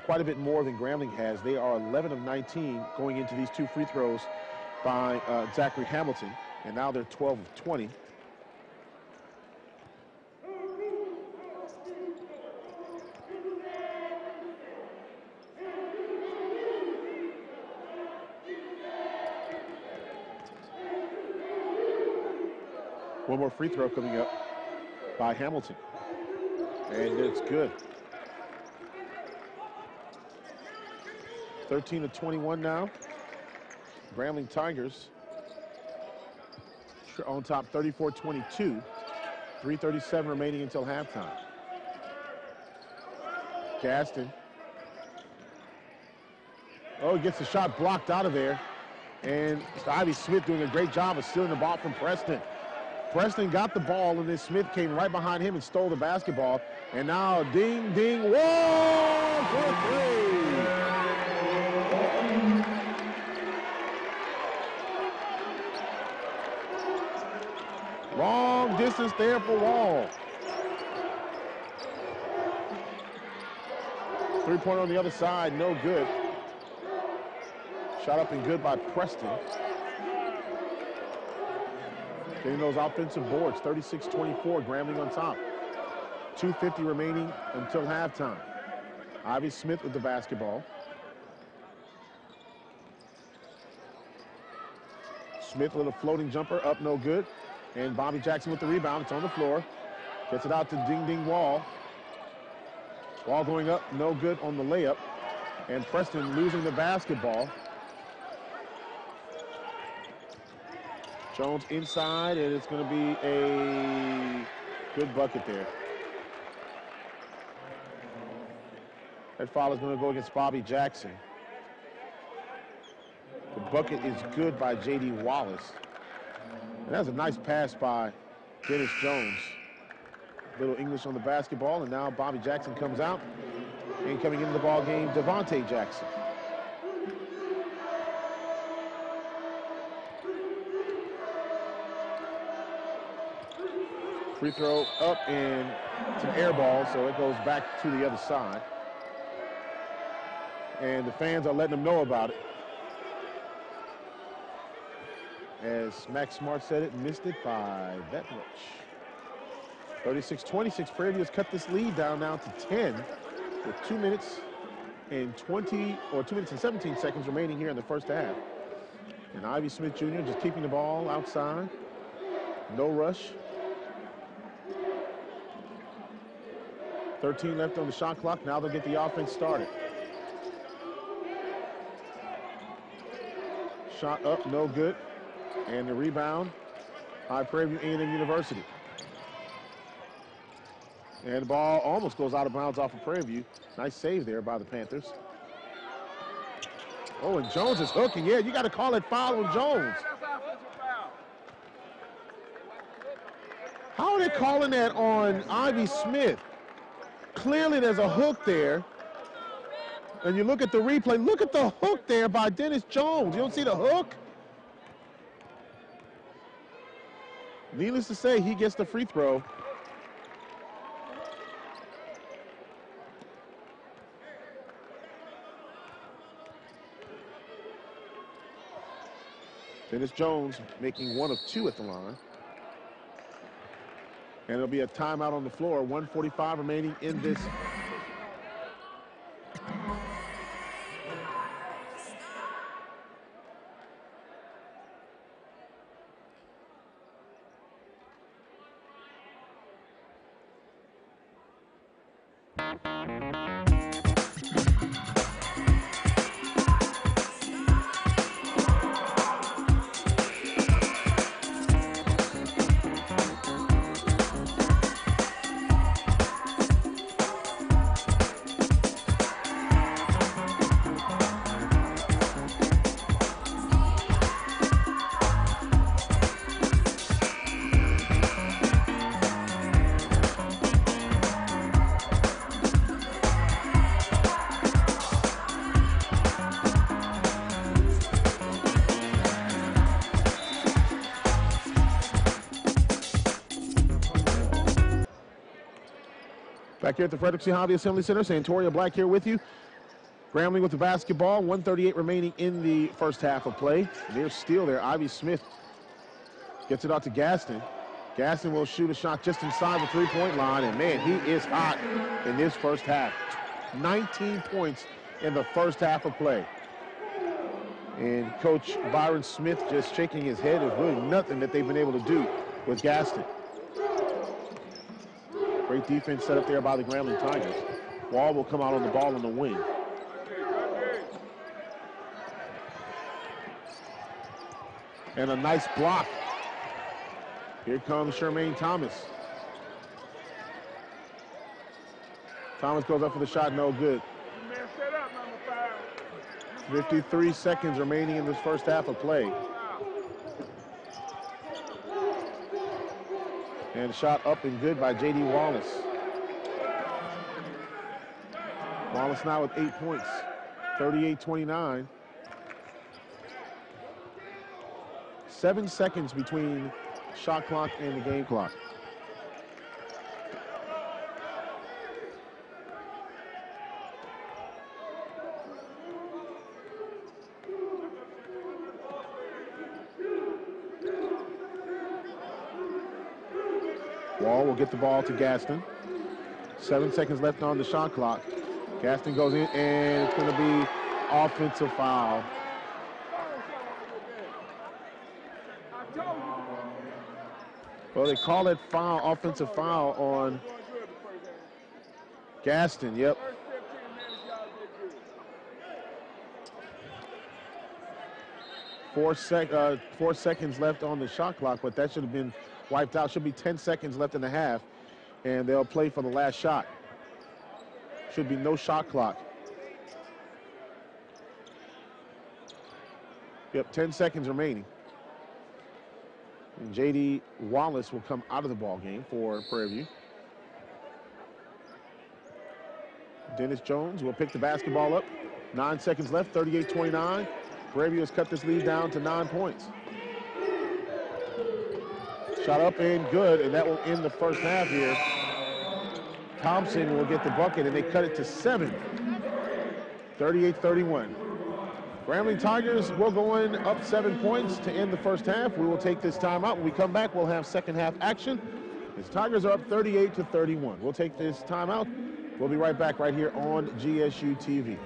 quite a bit more than Grambling has. They are 11 of 19 going into these two free throws by Zachary Hamilton, and now they're 12 of 20. One more free throw coming up by Hamilton, and it's good. 13-21 now. Grambling Tigers on top 34-22. 3:37 remaining until halftime. Gaston. Oh, he gets the shot blocked out of there. And Ivy Smith doing a great job of stealing the ball from Preston. Preston got the ball, and then Smith came right behind him and stole the basketball. And now ding, ding, whoa, for three. Long distance there for Wall. Three-pointer on the other side, no good. Shot up and good by Preston. Getting those offensive boards, 36-24, Grambling on top. 2:50 remaining until halftime. Ivy Smith with the basketball. Smith with a floating jumper, up no good. And Bobby Jackson with the rebound, it's on the floor. Gets it out to Ding Ding Wall. Wall going up, no good on the layup. And Preston losing the basketball. Jones inside, and it's going to be a good bucket there. That foul is going to go against Bobby Jackson. The bucket is good by J.D. Wallace. And that's a nice pass by Dennis Jones. Little English on the basketball, and now Bobby Jackson comes out. And coming into the ball game, Devontae Jackson. Free throw up, and it's an air ball, so it goes back to the other side. And the fans are letting them know about it. As Max Smart said it, missed it by that much. 36-26, Prairie View has cut this lead down now to 10 with 2 minutes and 17 seconds remaining here in the first half. And Ivy Smith Jr. just keeping the ball outside. No rush. 13 left on the shot clock. Now they'll get the offense started. Shot up, no good. And the rebound by Prairie View A&M University. And the ball almost goes out of bounds off of Prairie View. Nice save there by the Panthers. Oh, and Jones is hooking. Yeah, you got to call it foul on Jones. How are they calling that on Ivy Smith? Clearly there's a hook there. And you look at the replay, look at the hook there by Dennis Jones. You don't see the hook? Needless to say, he gets the free throw. Dennis Jones making 1 of 2 at the line. And it'll be a timeout on the floor. 1:45 remaining in this. Back here at the Frederick C. Hobby Assembly Center, Santoria Black here with you. Grambling with the basketball, 1:38 remaining in the first half of play. Near steal there, Ivy Smith gets it out to Gaston. Gaston will shoot a shot just inside the three-point line, and man, he is hot in this first half. 19 points in the first half of play. And Coach Byron Smith just shaking his head. There's really nothing that they've been able to do with Gaston. Great defense set up there by the Grambling Tigers. Wall will come out on the ball on the wing. And a nice block. Here comes Shermaine Thomas. Thomas goes up for the shot, no good. 53 seconds remaining in this first half of play. And shot up and good by J.D. Wallace. Wallace now with 8 points, 38-29. 7 seconds between shot clock and the game clock. Wall will get the ball to Gaston. 7 seconds left on the shot clock. Gaston goes in, and it's going to be offensive foul. Well, they call it foul, offensive foul on Gaston, yep. Four seconds left on the shot clock, but that should have been wiped out. Should be 10 seconds left in the half, and they'll play for the last shot. Should be no shot clock. Yep, 10 seconds remaining. And J.D. Wallace will come out of the ball game for Prairie View. Dennis Jones will pick the basketball up. 9 seconds left, 38-29. Prairie View has cut this lead down to 9 points. Shot up and good, and that will end the first half here. Thompson will get the bucket, and they cut it to 7. 38-31. Grambling Tigers will go in up 7 points to end the first half. We will take this timeout. When we come back, we'll have second half action. The Tigers are up 38-31. We'll take this timeout. We'll be right back right here on GSU TV.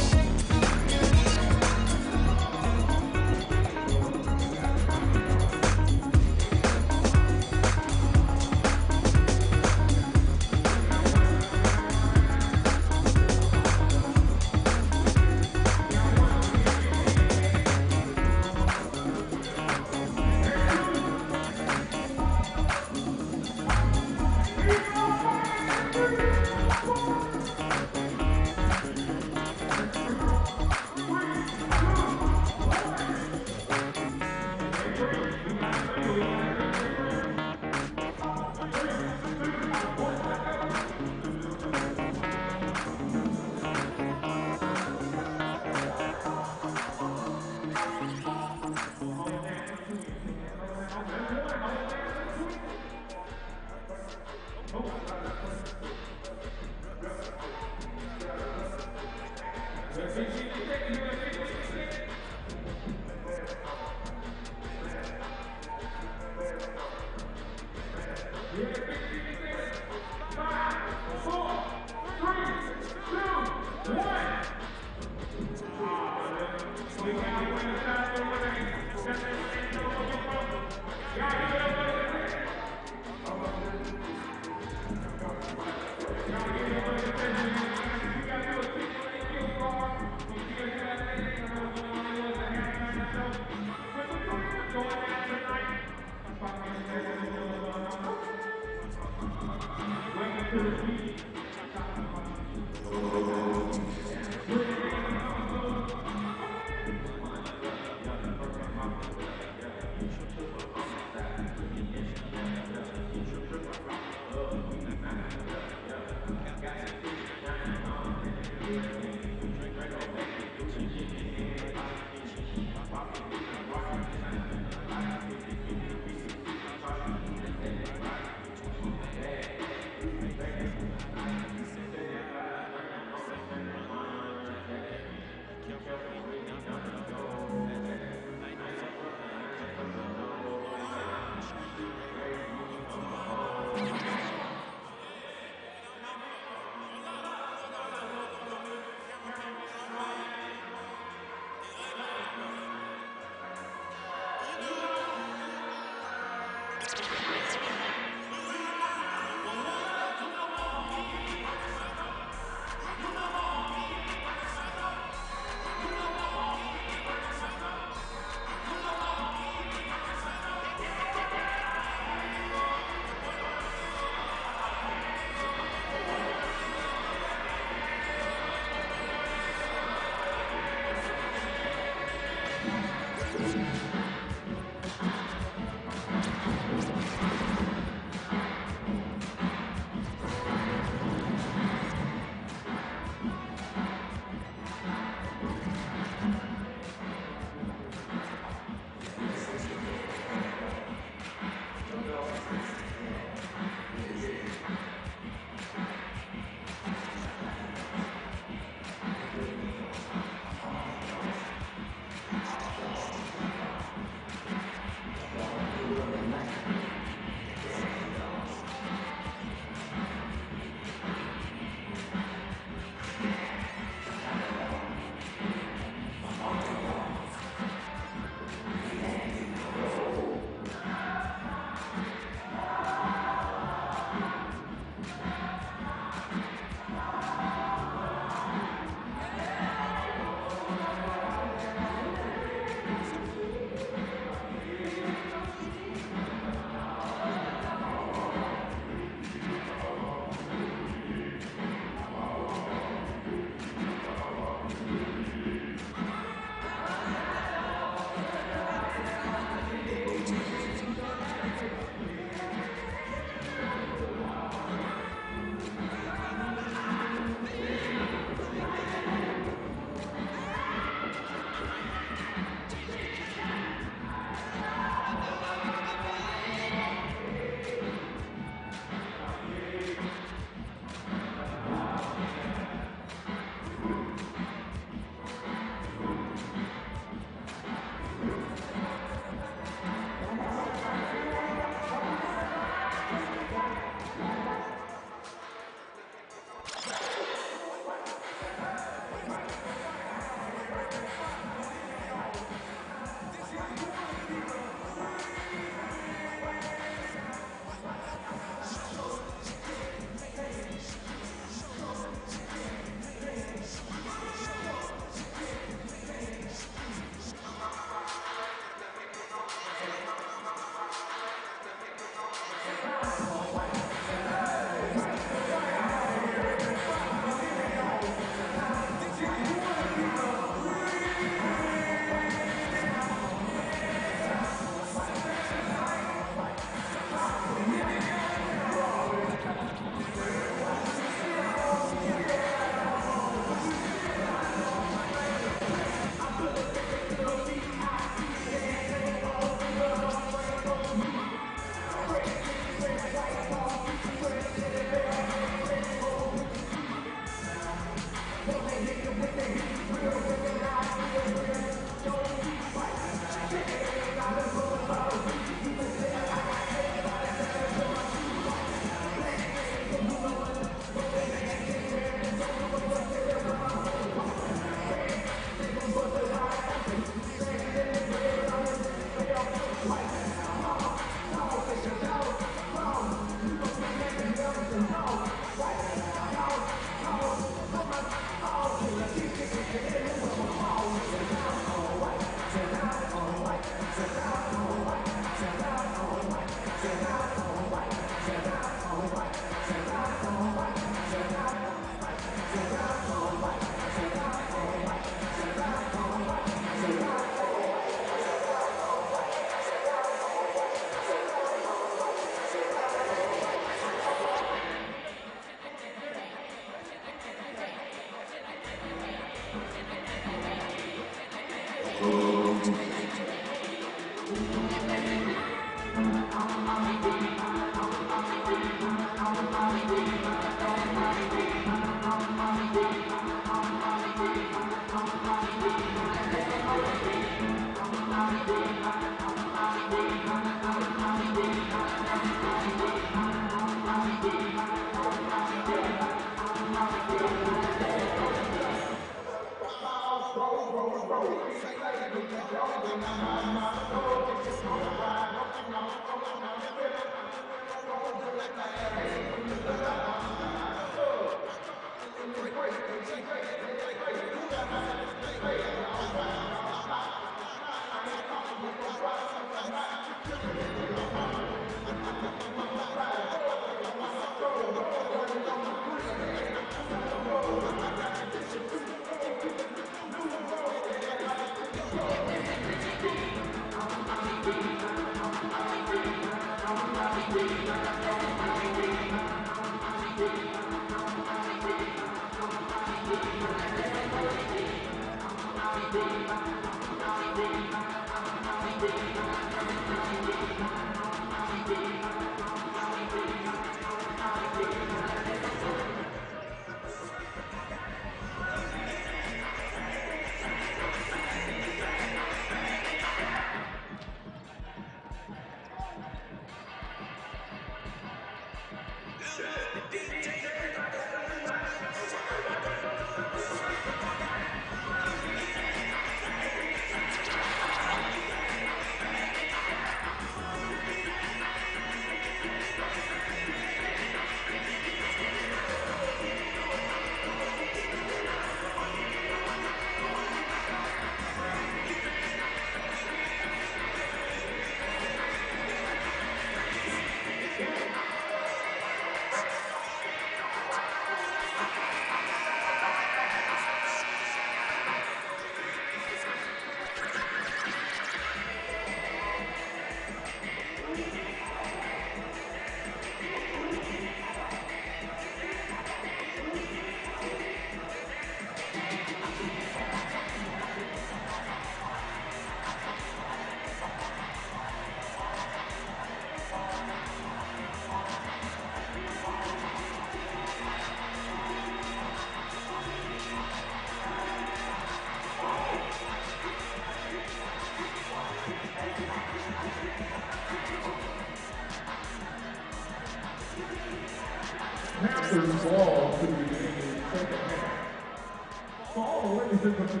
Panthers ball to begin the second half. For all the ladies and gentlemen,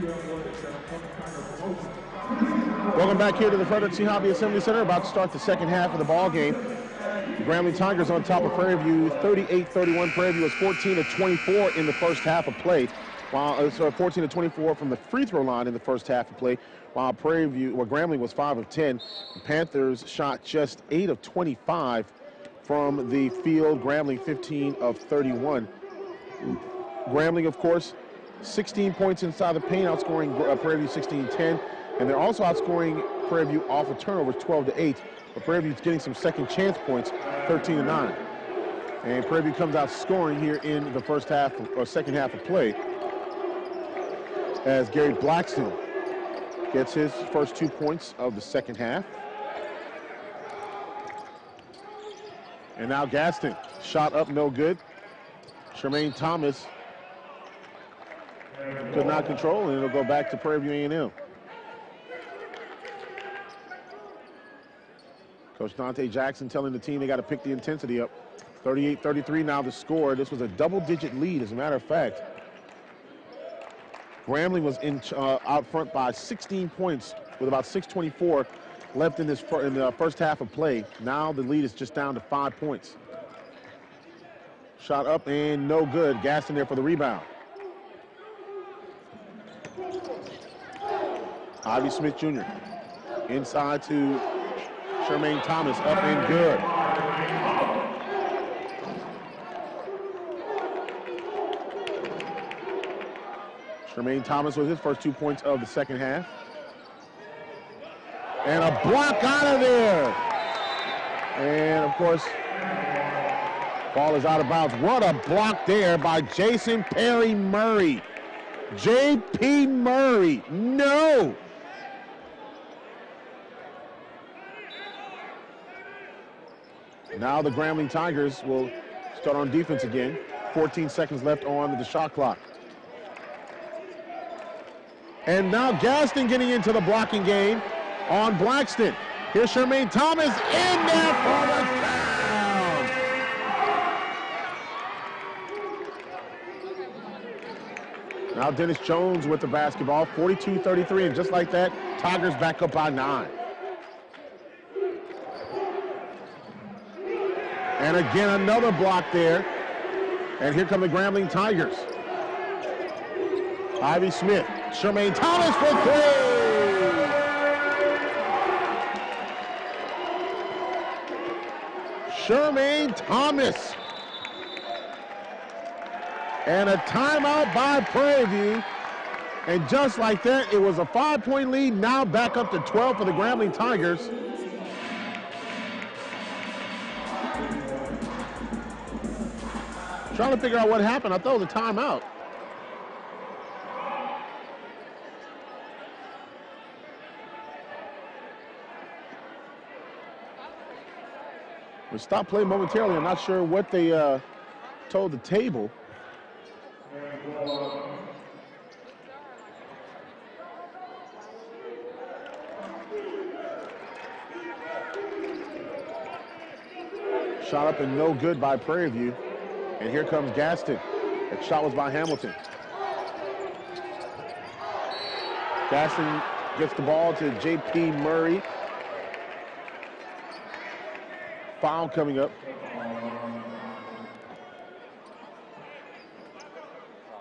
GSU Athletics and Tiger Promotions. Welcome back here to the Frederick C. Hobby Assembly Center. About to start the second half of the ball game. The Grambling Tigers on top of Prairie View, 38-31. Prairie View was 14-24 in the first half of play. While 14-24 from the free throw line in the first half of play, while Grambling was 5 of 10. The Panthers shot just 8 of 25 from the field. Grambling 15 of 31. Grambling, of course, 16 points inside the paint, outscoring Prairie View 16-10, and they're also outscoring Prairie View off of turnovers 12-8. But Prairie View's getting some second chance points, 13-9. And Prairie View comes out scoring here in the first half or second half of play, as Gary Blackston gets his first 2 points of the second half. And now Gaston, shot up, no good. Tremaine Thomas could not control, and it'll go back to Prairie View A&M. Coach Dante Jackson telling the team they got to pick the intensity up. 38-33 now the score. This was a double-digit lead, as a matter of fact. Grambling was out front by 16 points with about 6:24 left in the first half of play. Now the lead is just down to 5 points. Shot up and no good. Gaston there for the rebound. Ivy Smith Jr. inside to Tremaine Thomas, up and good. Tremaine Thomas with his first 2 points of the second half. And a block out of there. And of course, ball is out of bounds. What a block there by Jason Perry Murray. J.P. Murray, no. Now the Grambling Tigers will start on defense again. 14 seconds left on the shot clock. And now Gaston getting into the blocking game on Blackston. Here's Tremaine Thomas in there for the foul. Now Dennis Jones with the basketball, 42-33, and just like that, Tigers back up by 9. And again, another block there. And here come the Grambling Tigers. Ivy Smith, Shermaine Thomas for 3. Shermaine Thomas. And a timeout by Prairie View. And just like that, it was a 5-point lead, now back up to 12 for the Grambling Tigers. Trying to figure out what happened. I thought it was a timeout. We stopped play momentarily. I'm not sure what they told the table. Shot up and no good by Prairie View. And here comes Gaston. That shot was by Hamilton. Gaston gets the ball to J.P. Murray. Foul coming up.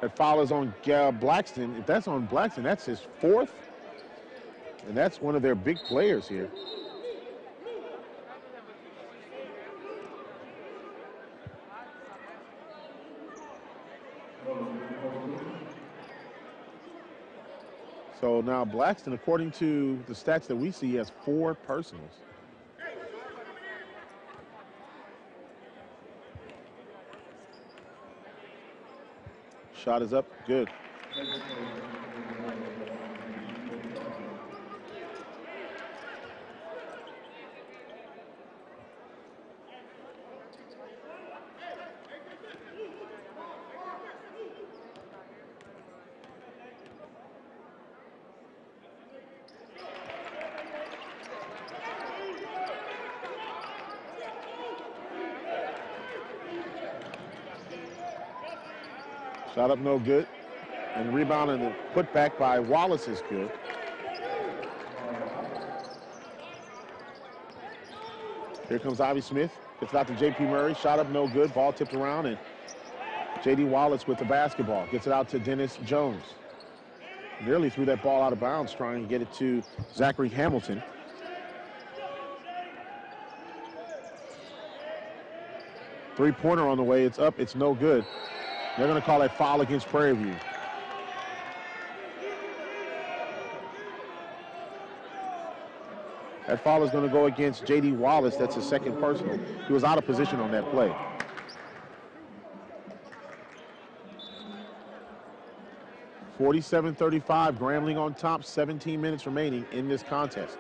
That foul is on Blackston. If that's on Blackston, that's his 4th. And that's one of their big players here. So now Blackston, according to the stats that we see, has 4 personals. Shot is up, good. Shot up no good. And the rebound and the putback by Wallace is good. Here comes Ivy Smith. Gets it out to J.P. Murray. Shot up no good. Ball tipped around, and J.D. Wallace with the basketball. Gets it out to Dennis Jones. Nearly threw that ball out of bounds trying to get it to Zachary Hamilton. Three-pointer on the way. It's up. It's no good. They're going to call that foul against Prairie View. That foul is going to go against J.D. Wallace. That's his 2nd personal. He was out of position on that play. (47-35), Grambling on top, 17 minutes remaining in this contest.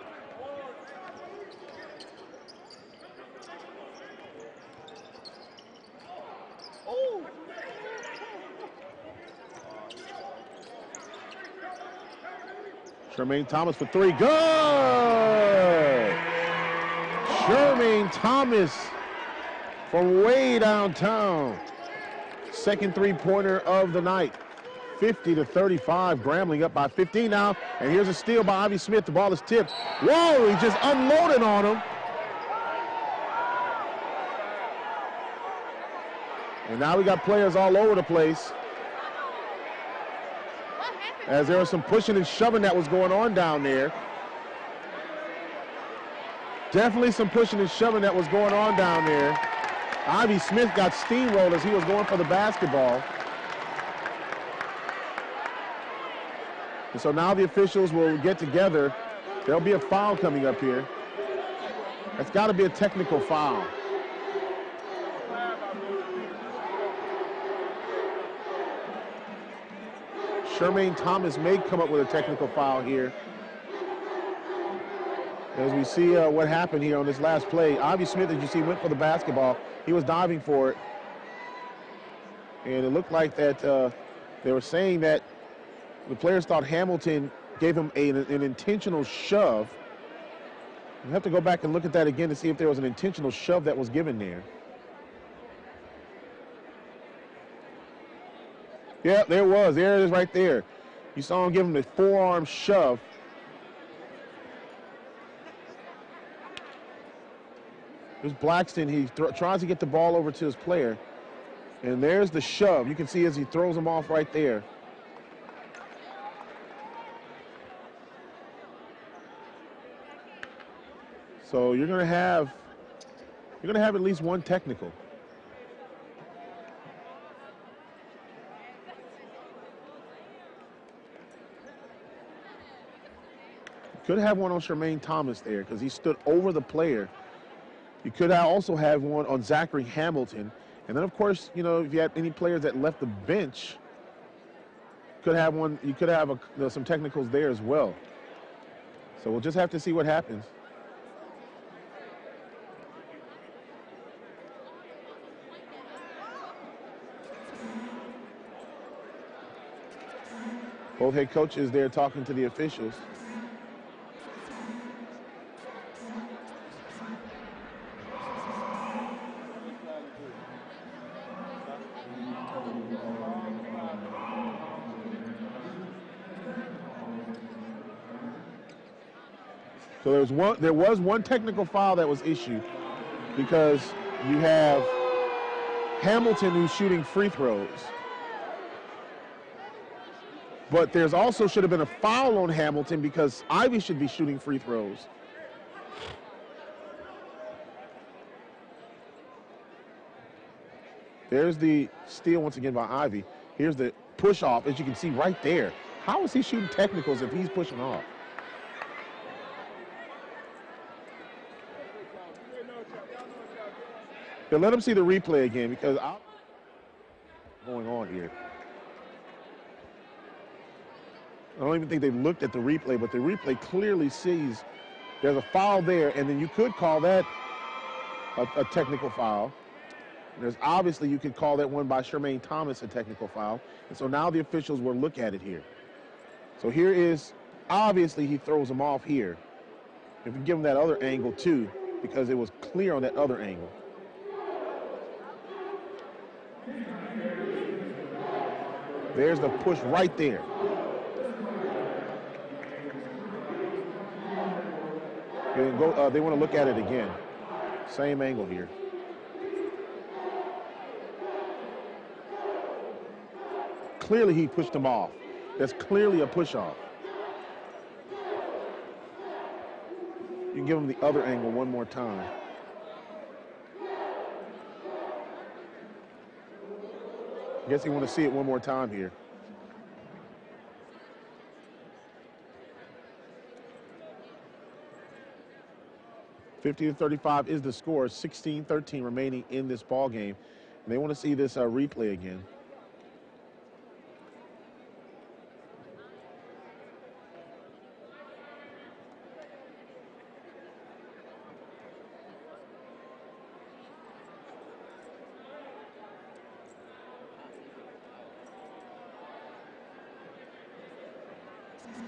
Shermaine Thomas for 3. Good! Shermaine Thomas from way downtown. 2nd three-pointer of the night. 50-35. Grambling up by 15 now. And here's a steal by Ivy Smith. The ball is tipped. Whoa, he just unloaded on him. And now we got players all over the place, as there was some pushing and shoving that was going on down there. Definitely some pushing and shoving that was going on down there. Ivy Smith got steamrolled as he was going for the basketball. And so now the officials will get together. There'll be a foul coming up here. That's got to be a technical foul. Shermaine Thomas may come up with a technical foul here. As we see what happened here on this last play, Ivy Smith, as you see, went for the basketball. He was diving for it. And it looked like that they were saying that the players thought Hamilton gave him an intentional shove. We'll have to go back and look at that again to see if there was an intentional shove that was given there. Yeah, there it was. There it is right there. You saw him give him the forearm shove. There's Blackston. He tries to get the ball over to his player. And there's the shove. You can see as he throws him off right there. So you're gonna have at least one technical. Could have one on Shermaine Thomas there because he stood over the player. You could also have one on Zachary Hamilton. And then, of course, you know, if you had any players that left the bench, could have one. You could have some technicals there as well. So we'll just have to see what happens. Both head coaches there talking to the officials. So there was one technical foul that was issued because you have Hamilton who's shooting free throws. But there's also should have been a foul on Hamilton because Ivy should be shooting free throws. There's the steal once again by Ivy. Here's the push off, as you can see right there. How is he shooting technicals if he's pushing off? Yeah, let him see the replay again because what's going on here. I don't even think they looked at the replay, but the replay clearly sees there's a foul there, and then you could call that a technical foul. There's obviously you could call that one by Shermaine Thomas a technical foul, and so now the officials will look at it here. So here is, obviously he throws him off here. If you give him that other angle too, because it was clear on that other angle. There's the push right there. They want to look at it again. Same angle here. Clearly he pushed him off. That's clearly a push off. You can give him the other angle one more time. I guess you want to see it one more time here. (50-35) is the score. 16-13 remaining in this ball game. And they want to see this replay again.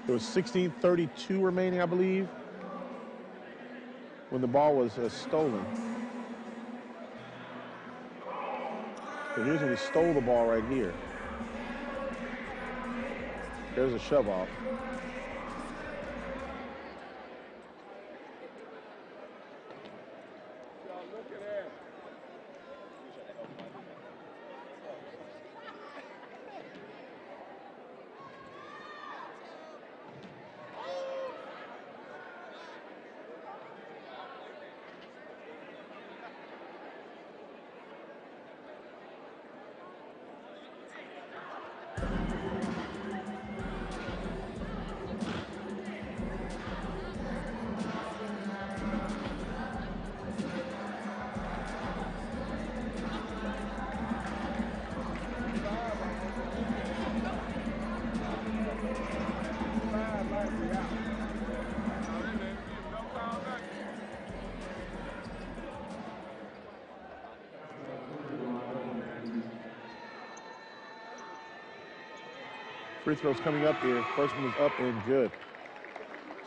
There was 16:32 remaining, I believe, when the ball was stolen. So here's when he stole the ball right here. There's a shove off. Free throws coming up here. First one is up and good.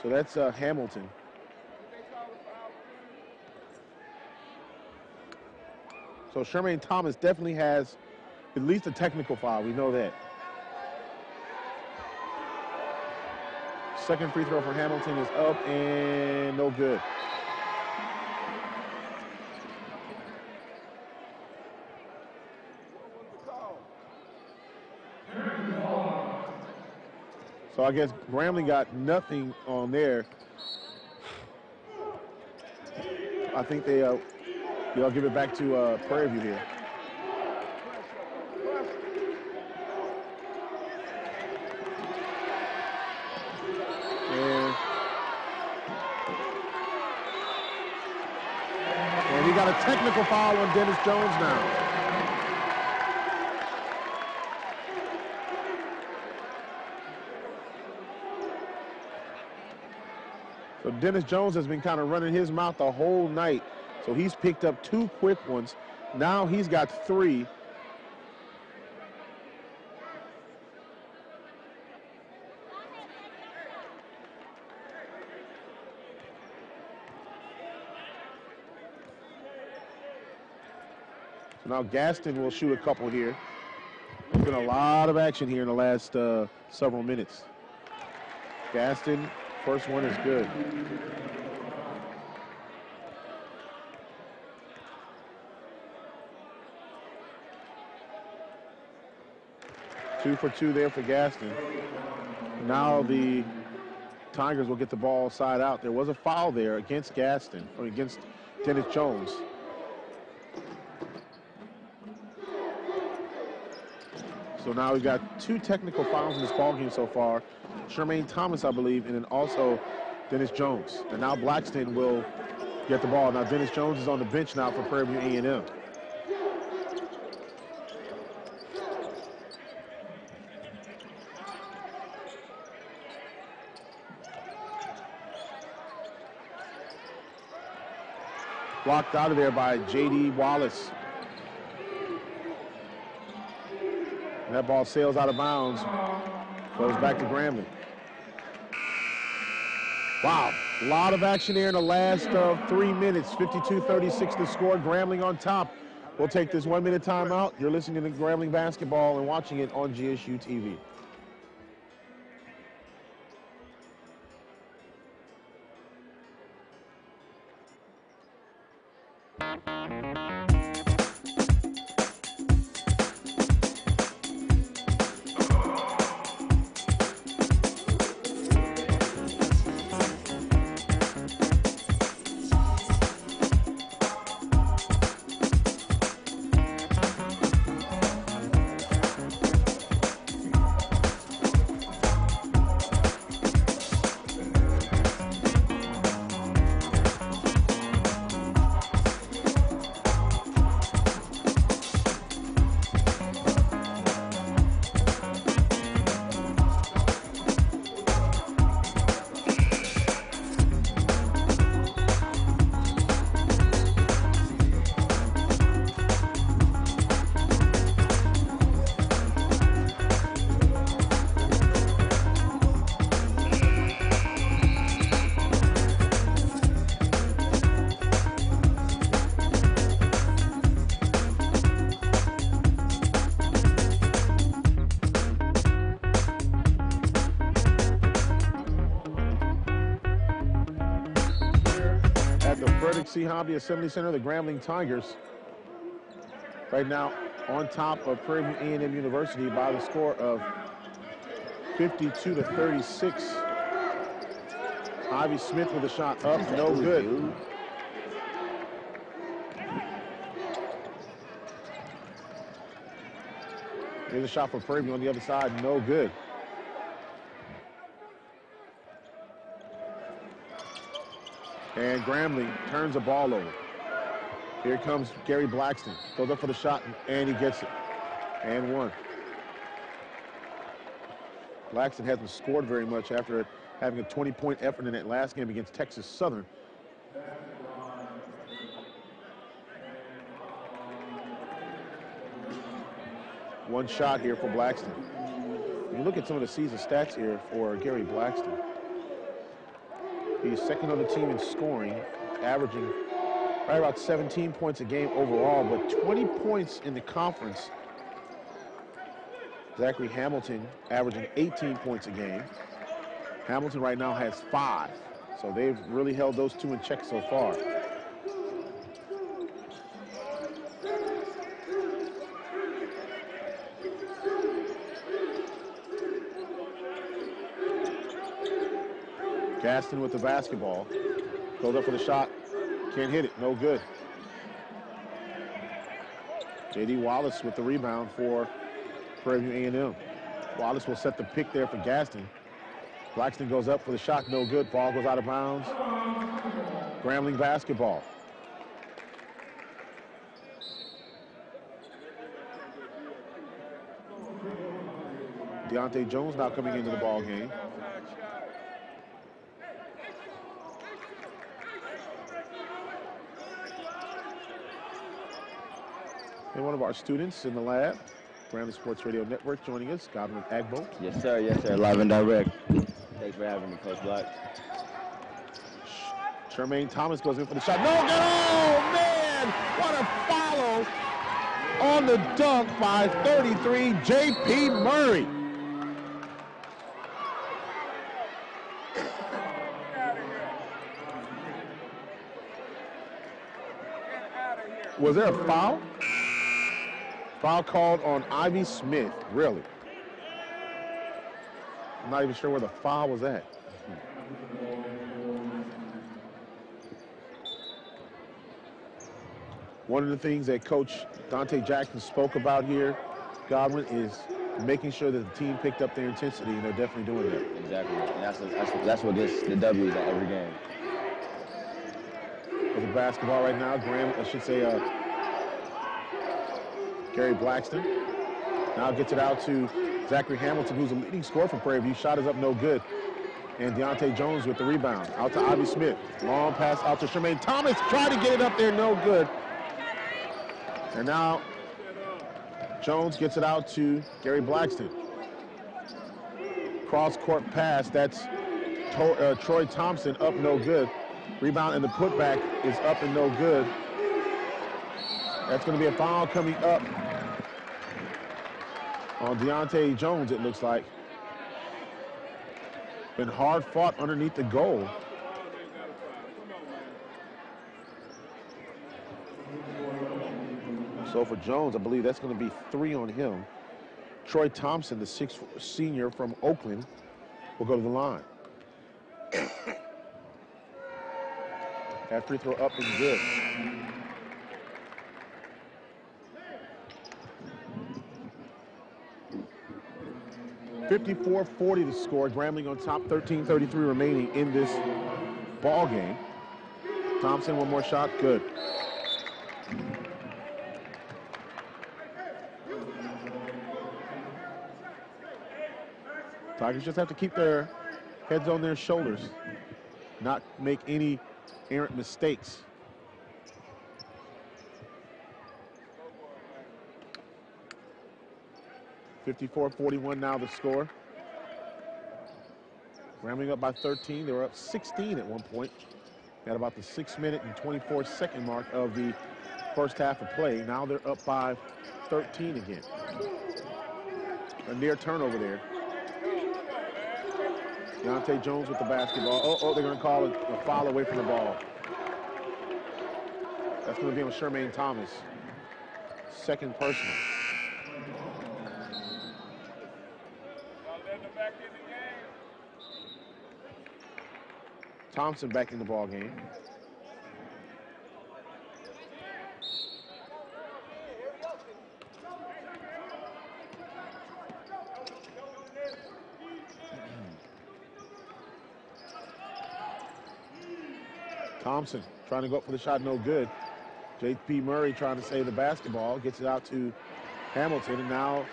So that's Hamilton. So Shermaine Thomas definitely has at least a technical foul. We know that. second free throw for Hamilton is up and no good. So I guess Grambling got nothing on there. I think they'll give it back to Prairie View here. And he got a technical foul on Dennis Jones now. So Dennis Jones has been kind of running his mouth the whole night. So he's picked up 2 quick ones. Now he's got 3. So now Gaston will shoot a couple here. There's been a lot of action here in the last several minutes. Gaston, first one is good. Two for 2 there for Gaston. Now the Tigers will get the ball side out. There was a foul there against Gaston, or against Dennis Jones. So now we've got 2 technical fouls in this ballgame so far. Jermaine Thomas, I believe, and then also Dennis Jones. And now Blackston will get the ball. Now Dennis Jones is on the bench now for Prairie View A&M. Blocked out of there by J.D. Wallace. And that ball sails out of bounds. Goes back to Grambling. Wow, a lot of action here in the last 3 minutes. 52-36 the score. Grambling on top. We'll take this 1-minute timeout. You're listening to Grambling basketball and watching it on GSU TV. C. Hobby Assembly Center, the Grambling Tigers right now on top of Prairie View A&M University by the score of 52-36. Ivy Smith with a shot up, no good. Here's a shot for Prairie View on the other side, no good. And Grambling turns the ball over. Here comes Gary Blackston. Goes up for the shot, and he gets it. And one. Blackston hasn't scored very much after having a 20-point effort in that last game against Texas Southern. One shot here for Blackston. When you look at some of the season stats here for Gary Blackston, he's second on the team in scoring, averaging right about 17 points a game overall, but 20 points in the conference. Zachary Hamilton averaging 18 points a game. Hamilton right now has 5. So they've really held those two in check so far. Gaston with the basketball. Goes up for the shot. Can't hit it. No good. J.D. Wallace with the rebound for Prairie View A&M. Wallace will set the pick there for Gaston. Blackston goes up for the shot. No good. Ball goes out of bounds. Grambling basketball. Deontay Jones now coming into the ball game. And one of our students in the lab, Grambling Sports Radio Network, joining us, Godwin Agbo. Yes, sir. Yes, sir. Live and direct. Thanks for having me, Coach Black. Tremaine Thomas goes in for the shot. No good. Oh, man! What a follow on the dunk by 33, J.P. Murray. Was there a foul? Foul called on Ivy Smith, really. I'm not even sure where the foul was at. One of the things that Coach Dante Jackson spoke about here, Godwin, is making sure that the team picked up their intensity, and they're definitely doing that. Exactly. And that's what gets the W's at every game. With the basketball right now, Gary Blackston now gets it out to Zachary Hamilton, who's the leading scorer for Prairie View. Shot is up, no good. And Deontay Jones with the rebound. Out to Ivy Smith. Long pass out to Tremaine Thomas. Tried to get it up there, no good. And now Jones gets it out to Gary Blackston. Cross-court pass, that's Troy Thompson, up, no good. Rebound and the putback is up and no good. That's going to be a foul coming up on Deontay Jones, it looks like. Been hard fought underneath the goal. So for Jones, I believe that's going to be 3 on him. Troy Thompson, the 6th senior from Oakland, will go to the line. That free throw up and good. .54-40 to score. Grambling on top, 13:33 remaining in this ball game. Thompson, one more shot, good. Tigers just have to keep their heads on their shoulders, not make any errant mistakes. .54-41 now the score. Grambling up by 13. They were up 16 at one point. At about the 6-minute and 24-second mark of the first half of play. Now they're up by 13 again. A near turnover there. Deontay Jones with the basketball. Oh, they're going to call a foul away from the ball. That's going to be on Shermaine Thomas. Second personal. Thompson back in the ball game. Thompson trying to go up for the shot, no good. J.P. Murray trying to save the basketball, gets it out to Hamilton, and now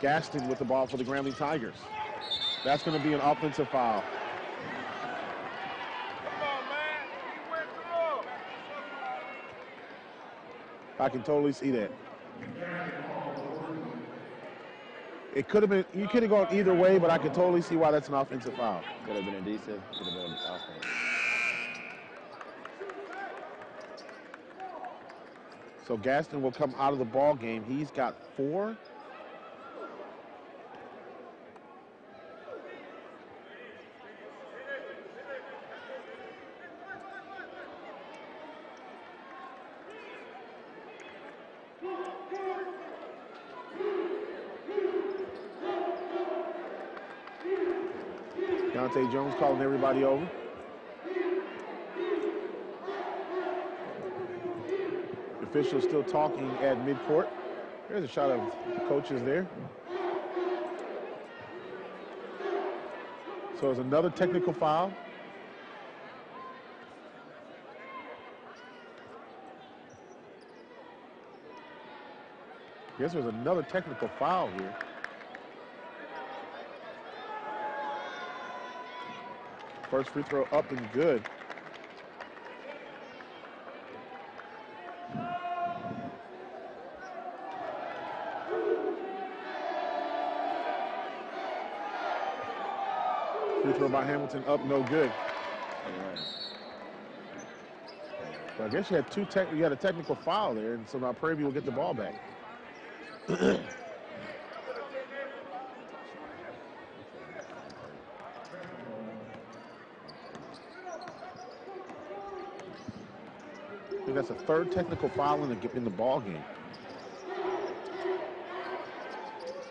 Gaston with the ball for the Grambling Tigers. That's going to be an offensive foul. I can totally see that. It could have been, you could have gone either way, but I could totally see why that's an offensive foul. Could have been indecent, could have been offense. So Gaston will come out of the ball game. He's got 4. Deontay Jones calling everybody over. The official still talking at midcourt. There's a shot of the coaches there. So it's another technical foul. Guess there's another technical foul here. First free throw up and good. Free throw by Hamilton up, no good. So I guess you had a technical foul there, and so now Prairie will get the ball back. I think that's a third technical foul in the ball game.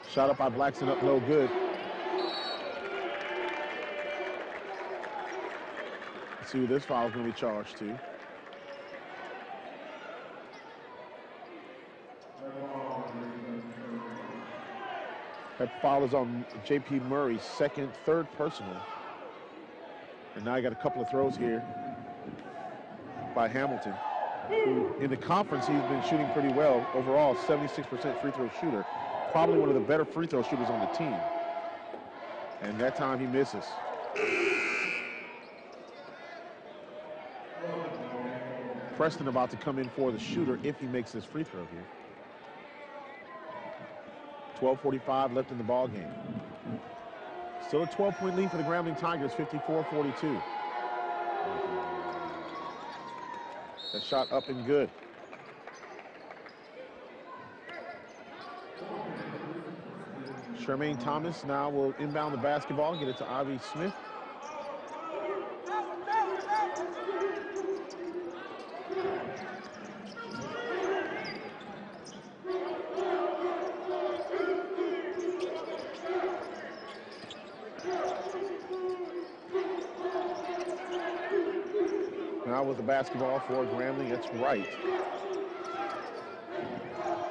Shot up by Blackson up, no good. Let's see who this foul is going to be charged to. That foul is on J.P. Murray's third personal. And now you got a couple of throws here by Hamilton, who in the conference he's been shooting pretty well. Overall, 76% free throw shooter. Probably one of the better free throw shooters on the team. And that time he misses. Preston about to come in for the shooter if he makes this free throw here. 12:45 left in the ball game. Still a 12-point lead for the Grambling Tigers, 54-42. That shot up and good. Charmaine Thomas now will inbound the basketball, get it to Ivy Smith. Now with the basketball for Grambling, it's right.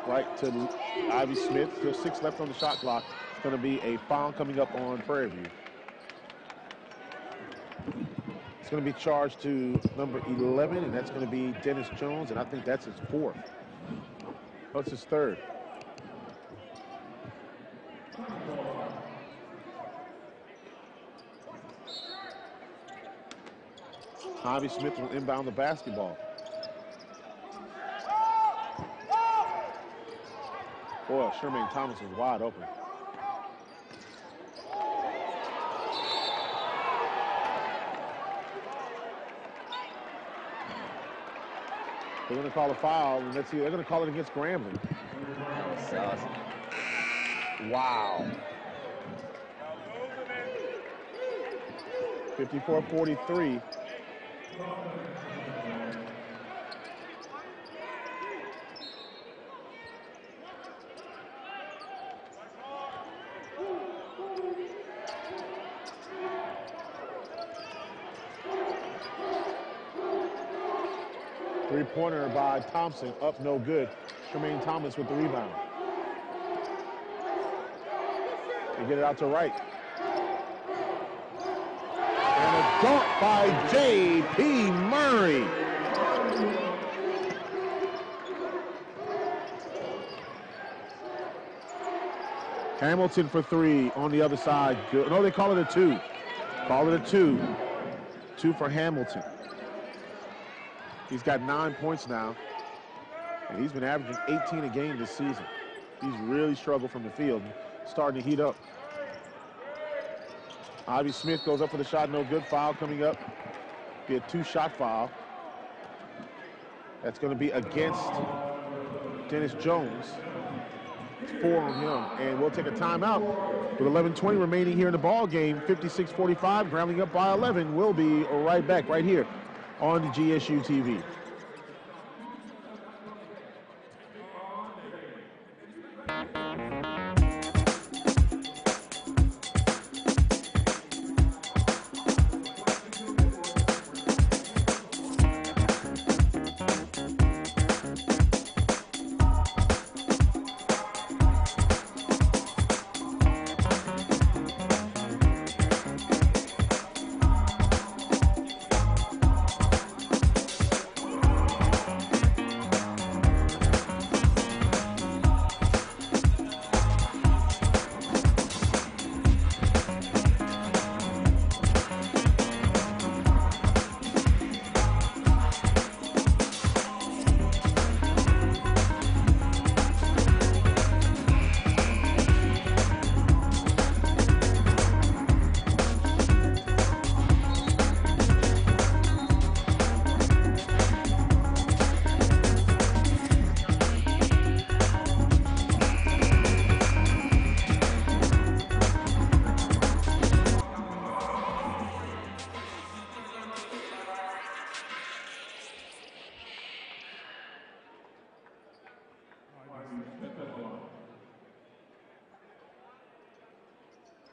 Right to Ivy Smith, still 6 left on the shot clock. It's going to be a foul coming up on Prairie View. It's going to be charged to number 11, and that's going to be Dennis Jones, and I think that's his 4th. Oh, it's his 3rd. Ivy Smith will inbound the basketball. Boy, Charmaine Thomas is wide open. They're going to call a foul, and let's see, they're going to call it against Grambling. Wow. 54-43. Three-pointer by Thompson, up no good. Charmaine Thomas with the rebound. They get it out to right. And a dunk by J.P. Murray. Hamilton for 3 on the other side. Good. No, they call it a 2. Call it a 2. 2 for Hamilton. He's got 9 points now, and he's been averaging 18 a game this season. He's really struggled from the field, starting to heat up. Ivy Smith goes up for the shot, no good. Foul coming up. Be a 2-shot foul. That's going to be against Dennis Jones. It's 4 on him, and we'll take a timeout. With 11:20 remaining here in the ball game, 56-45, Grambling up by 11. We'll be right back right here on the GSU TV.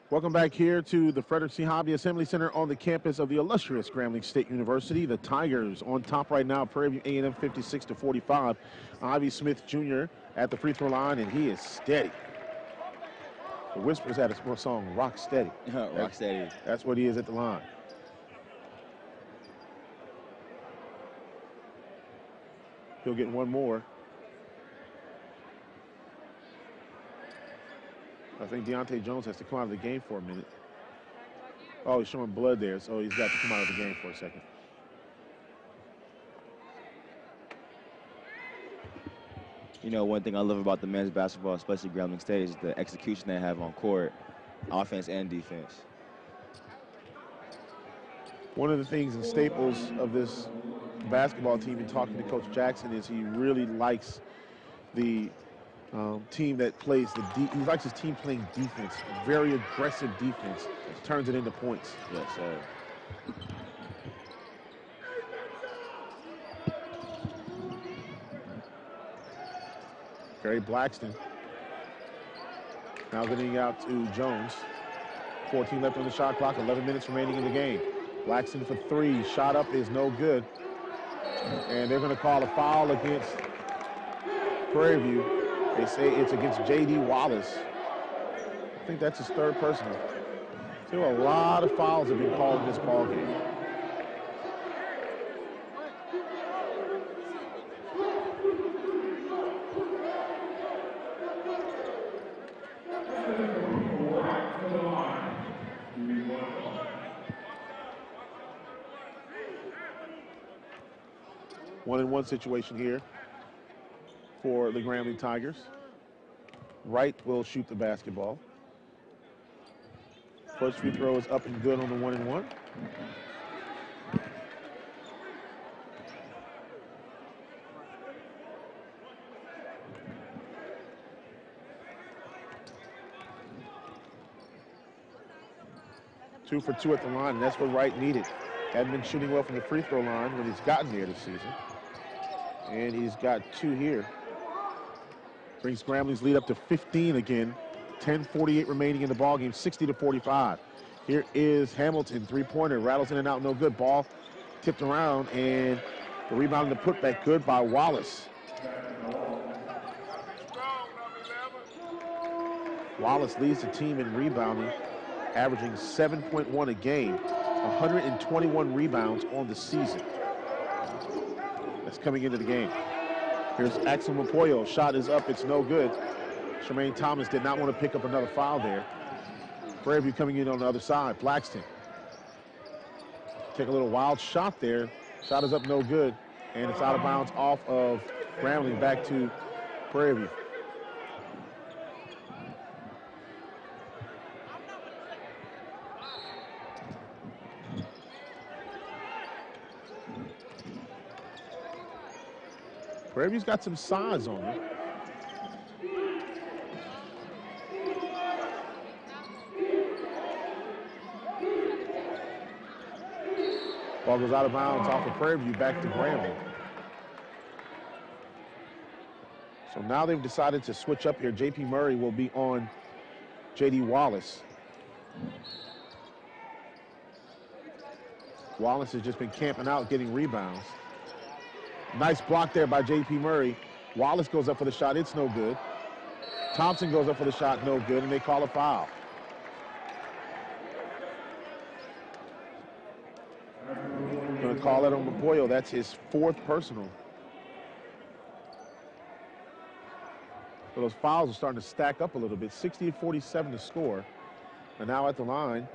Welcome back here to the Frederick C. Hobby Assembly Center on the campus of the illustrious Grambling State University. The Tigers on top right now, Prairie View A&M 56-45. Ivy Smith Jr. at the free throw line, and he is steady. The Whispers had a song, Rock Steady. Rock steady. That's what he is at the line. He'll get one more. I think Deontay Jones has to come out of the game for a minute. Oh, he's showing blood there, so he's got to come out of the game for a second. You know, one thing I love about the men's basketball, especially Grambling State, is the execution they have on court, offense and defense. One of the things and staples of this basketball team, and talking to Coach Jackson, is he really likes the team that plays he likes his team playing defense, very aggressive defense, turns it into points. Yes, sir. Gary Blackston now getting out to Jones. 14 left on the shot clock, 11 minutes remaining in the game. Blackston for three, shot up is no good. And they're going to call a foul against Prairie View. They say it's against J.D. Wallace. I think that's his third personal. So a lot of fouls have been called in this ball game. One-and-one situation here for the Grambling Tigers. Wright will shoot the basketball. First free throw is up and good on the 1-and-1. Two for two at the line, and that's what Wright needed. Hadn't been shooting well from the free throw line when he's gotten there this season. And he's got two here. Brings Grambling's lead up to 15 again. 10:48 remaining in the ballgame, 60-45. Here is Hamilton, three-pointer, rattles in and out, no good. Ball tipped around, and the rebound and the putback good by Wallace. Wallace leads the team in rebounding, averaging 7.1 a game, 121 rebounds on the season. That's coming into the game. Here's Axel Mapoyo. Shot is up. It's no good. Tremaine Thomas did not want to pick up another foul there. Prairie View coming in on the other side. Blackston. Take a little wild shot there. Shot is up, no good. And it's out of bounds off of Grambling back to Prairie View. Prairie View's got some size on him. Ball goes out of bounds off of Prairie View back to Grambling. So now they've decided to switch up here. J.P. Murray will be on J.D. Wallace. Wallace has just been camping out, getting rebounds. Nice block there by J.P. Murray. Wallace goes up for the shot. It's no good. Thompson goes up for the shot. No good, and they call a foul. Going to call it on Mapoyo. That's his fourth personal. So those fouls are starting to stack up a little bit. 60-47 to score. And now at the line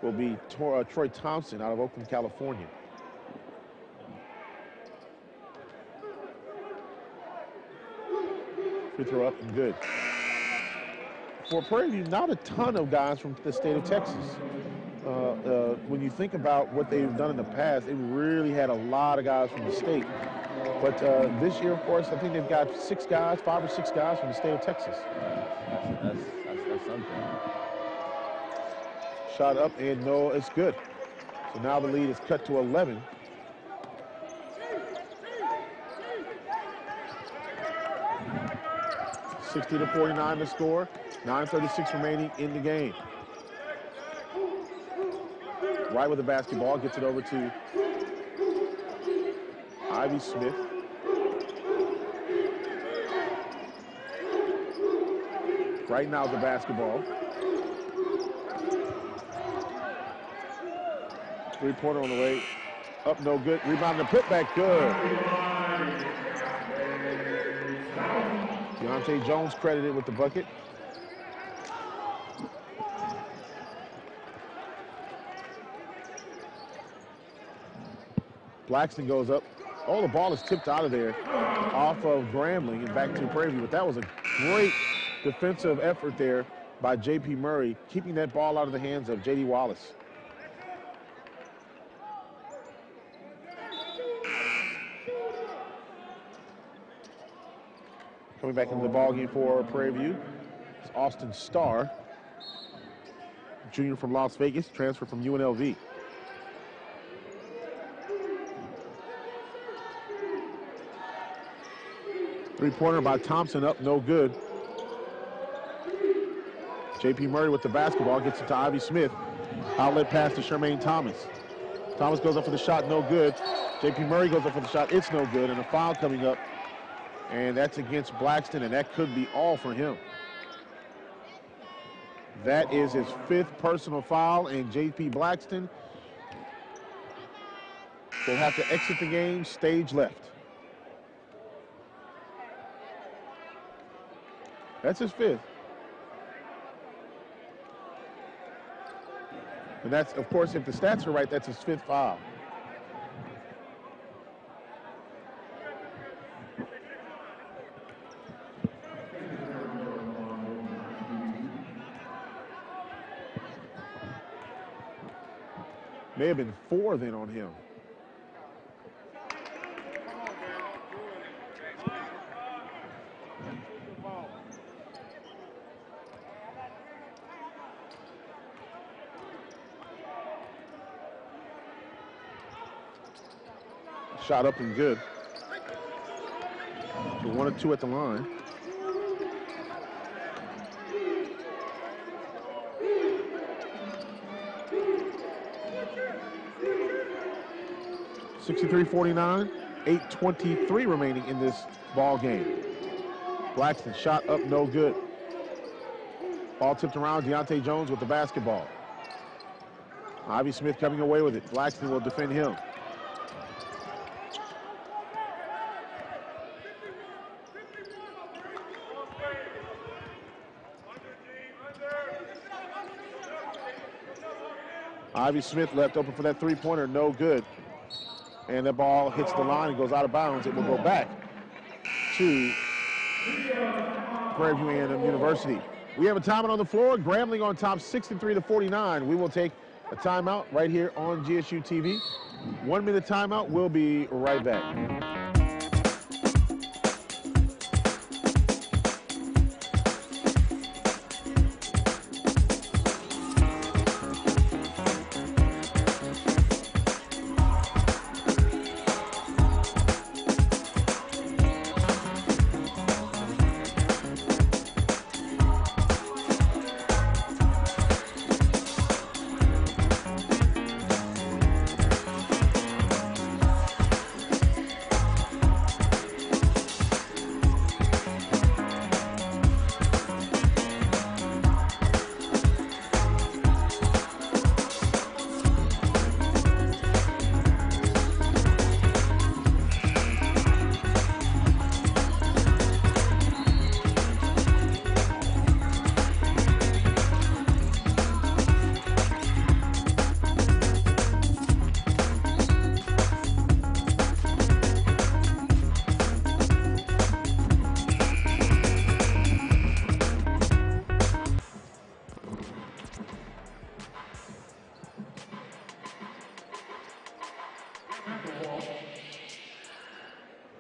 will be Troy Thompson out of Oakland, California. Free throw up and good. For Prairie View, not a ton of guys from the state of Texas. When you think about what they've done in the past, they've really had a lot of guys from the state. But this year, of course, I think they've got 5 or 6 guys from the state of Texas. That's something. Shot up and no, it's good. So now the lead is cut to 11. $60-49 to score. 9:36 remaining in the game. right with the basketball, gets it over to Ivy Smith. Right now the basketball. Three-pointer on the way. Up, no good. Rebound and putback, good. Deontay Jones credited with the bucket. Blackston goes up. Oh, the ball is tipped out of there off of Grambling and back to Prairie. But that was a great defensive effort there by J.P. Murray, keeping that ball out of the hands of J.D. Wallace. Coming back into the ballgame for Prairie View is Austin Starr, junior from Las Vegas, transfer from UNLV. Three-pointer by Thompson, up, no good. J.P. Murray with the basketball, gets it to Ivy Smith. Outlet pass to Charmaine Thomas. Thomas goes up for the shot, no good. J.P. Murray goes up for the shot, it's no good, and a foul coming up. And that's against Blackston, and that could be all for him. That is his 5th personal foul, and J.P. Blackston will have to exit the game, stage left. That's his 5th. And that's, of course, if the stats are right, that's his 5th foul. May have been 4 then on him. Shot up and good. So 1 of 2 at the line. (63-49), 8:23 remaining in this ball game. Blackston shot up, no good. Ball tipped around. Deontay Jones with the basketball. Ivy Smith coming away with it. Blackston will defend him. Ivy Smith left open for that three-pointer, no good. And that ball hits the line and goes out of bounds. It will go back to Prairie View A&M University. We have a timeout on the floor. Grambling on top 63-49. We will take a timeout right here on GSU TV. 1 minute timeout. We'll be right back.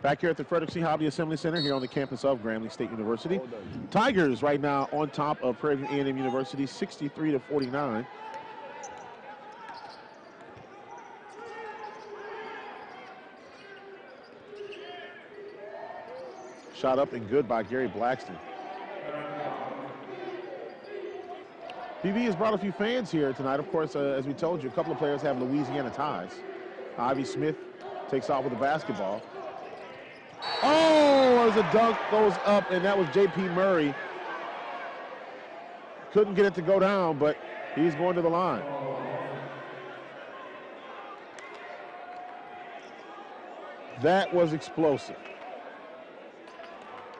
Back here at the Frederick C. Hobby Assembly Center here on the campus of Grambling State University. Tigers right now on top of Prairie View A&M University, 63-49. Shot up and good by Gary Blackston. PV has brought a few fans here tonight. Of course, as we told you, a couple of players have Louisiana ties. Ivy Smith takes off with the basketball. Oh, as a dunk goes up, and that was J.P. Murray. Couldn't get it to go down, but he's going to the line. That was explosive.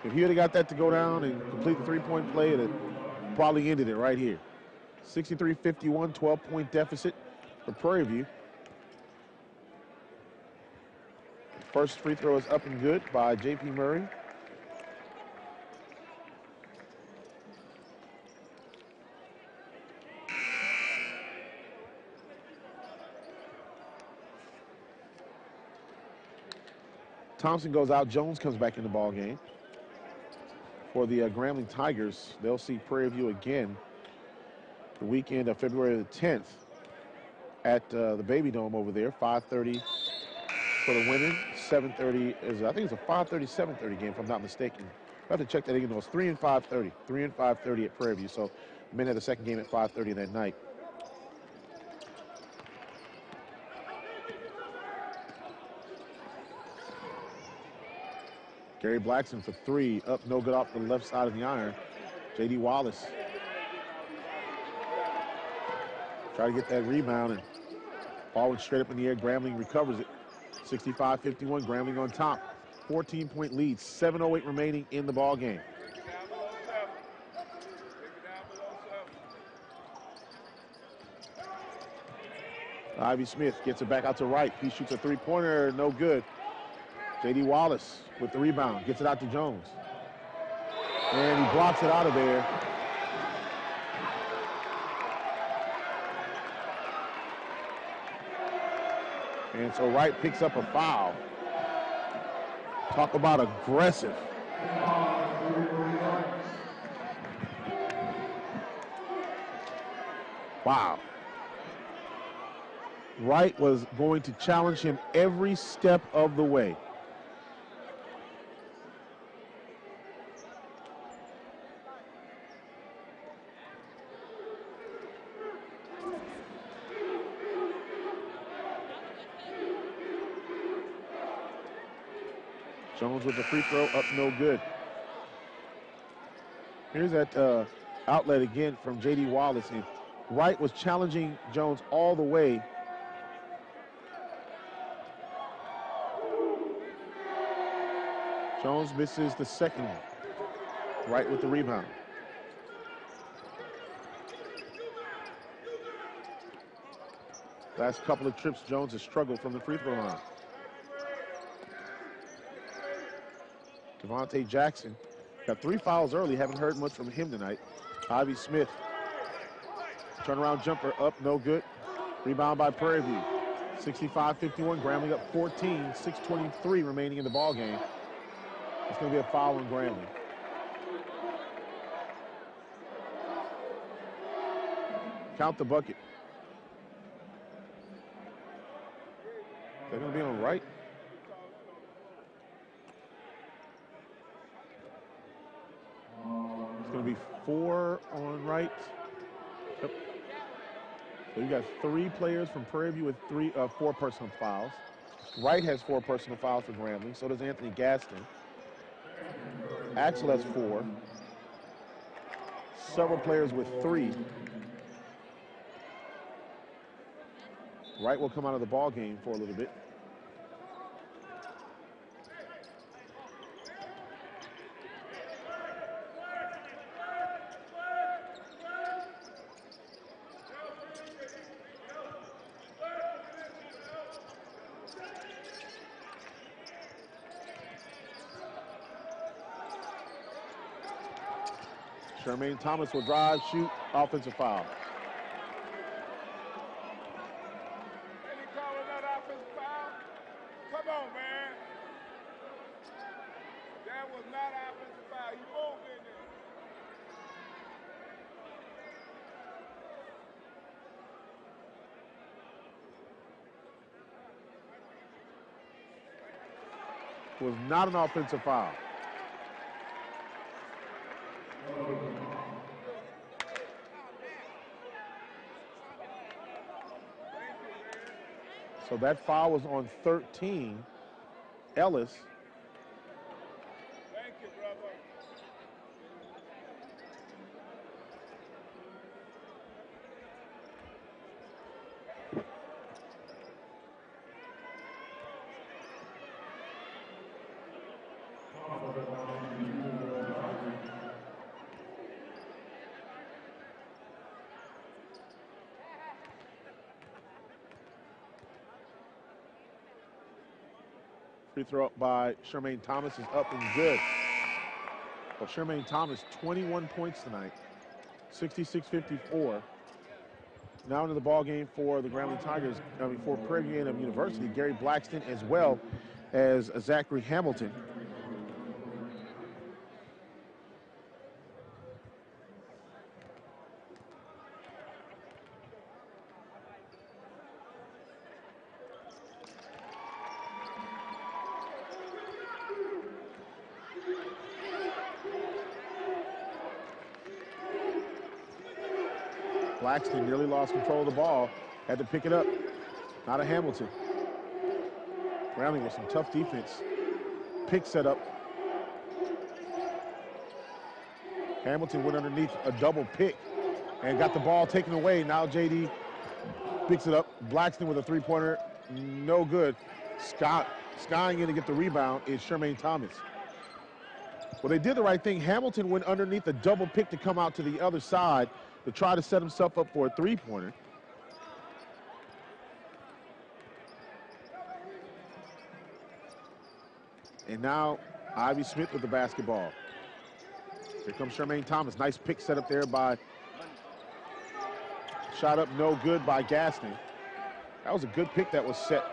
If he had got that to go down and complete the three-point play, it probably ended it right here. 63-51, 12-point deficit for Prairie View. First free throw is up and good by J.P. Murray. Thompson goes out. Jones comes back in the ball game. For the Grambling Tigers, they'll see Prairie View again the weekend of February the 10th at the Baby Dome over there. 5:30 for the women. 7:30 is, I think it's a 5:30, 7:30 game if I'm not mistaken. I have to check that again. It was 3 and 5:30. 3 and 5:30 at Prairie View. So men had the second game at 5:30 that night. Gary Blackson for three, up no good off the left side of the iron. J.D. Wallace try to get that rebound, and ball went straight up in the air. Grambling recovers it. 65-51, Grambling on top. 14-point lead, 7:08 remaining in the ball game. Ivy Smith gets it back out to Wright. He shoots a three-pointer, no good. J.D. Wallace with the rebound, gets it out to Jones. And he blocks it out of there. And so Wright picks up a foul. Talk about aggressive. Wow. Wright was going to challenge him every step of the way. Jones with the free throw, up no good. Here's that outlet again from J.D. Wallace. And Wright was challenging Jones all the way. Jones misses the second one. Wright with the rebound. Last couple of trips, Jones has struggled from the free throw line. Devontae Jackson got 3 fouls early. Haven't heard much from him tonight. Ivy Smith. Turnaround jumper up, no good. Rebound by Prairie View. 65-51, Grambling up 14. 6:23 remaining in the ball game. It's going to be a foul on Grambling. Count the bucket. They're going to be on Wright. It's going to be 4 on Wright. Yep. So you got 3 players from Prairie View with 4 personal fouls. Wright has 4 personal fouls for Grambling. So does Anthony Gaston. Axel has 4. Several players with 3. Wright will come out of the ball game for a little bit. Jermaine Thomas will drive, shoot, offensive foul. Come on, man. That was not an offensive foul. You moved in there. Was not an offensive foul. So that foul was on 13. Ellis. Thank you, brother. Free throw up by Shermaine Thomas is up and good. Well, Shermaine Thomas, 21 points tonight, 66-54. Now into the ball game for the Grambling Tigers, for Prairie A&M University, Gary Blackston as well as Zachary Hamilton. Blackston nearly lost control of the ball, had to pick it up. Not a Hamilton. Grambling with some tough defense. Pick set up. Hamilton went underneath a double pick and got the ball taken away. Now JD picks it up. Blackston with a three-pointer, no good. Skying in to get the rebound is Shermaine Thomas. Well, they did the right thing. Hamilton went underneath a double pick to come out to the other side to try to set himself up for a three-pointer. And now Ivy Smith with the basketball. Here comes Shermaine Thomas. Nice pick set up there by, shot up no good by Gaston. That was a good pick that was set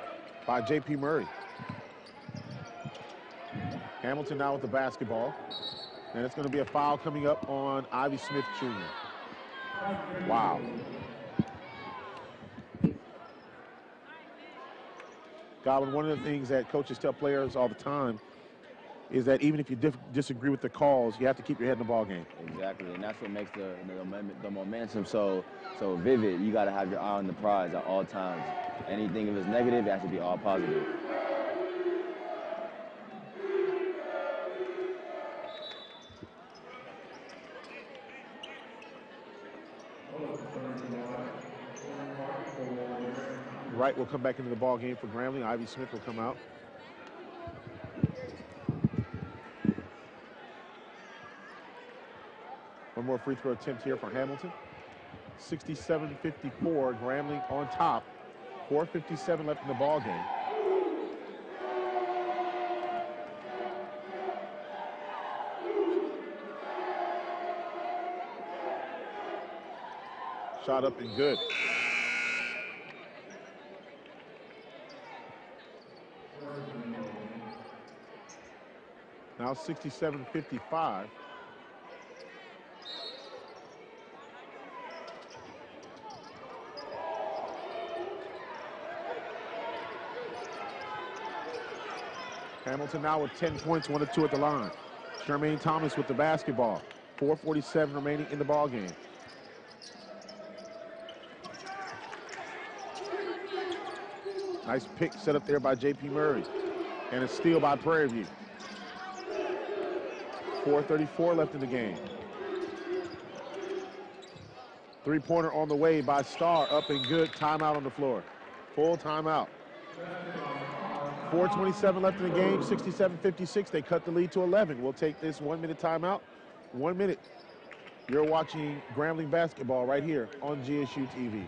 by J.P. Murray. Hamilton now with the basketball. And it's going to be a foul coming up on Ivy Smith Jr. Wow. Godwin, one of the things that coaches tell players all the time is that even if you disagree with the calls, you have to keep your head in the ball game. Exactly, and that's what makes the momentum so vivid. You got to have your eye on the prize at all times. Anything if it's negative, it has to be all positive. Wright will come back into the ball game for Grambling. Ivy Smith will come out. One more free throw attempt here for Hamilton. 67-54, Grambling on top. 4:57 left in the ball game. Shot up and good. Now 67-55. Hamilton now with 10 points, 1 of 2 at the line. Shermaine Thomas with the basketball. 4:47 remaining in the ball game. Nice pick set up there by J.P. Murray. And a steal by Prairie View. 4:34 left in the game. Three-pointer on the way by Starr, up and good. Timeout on the floor. Full timeout. 4:27 left in the game, 67-56. They cut the lead to 11. We'll take this 1-minute timeout. 1 minute. You're watching Grambling basketball right here on GSU TV.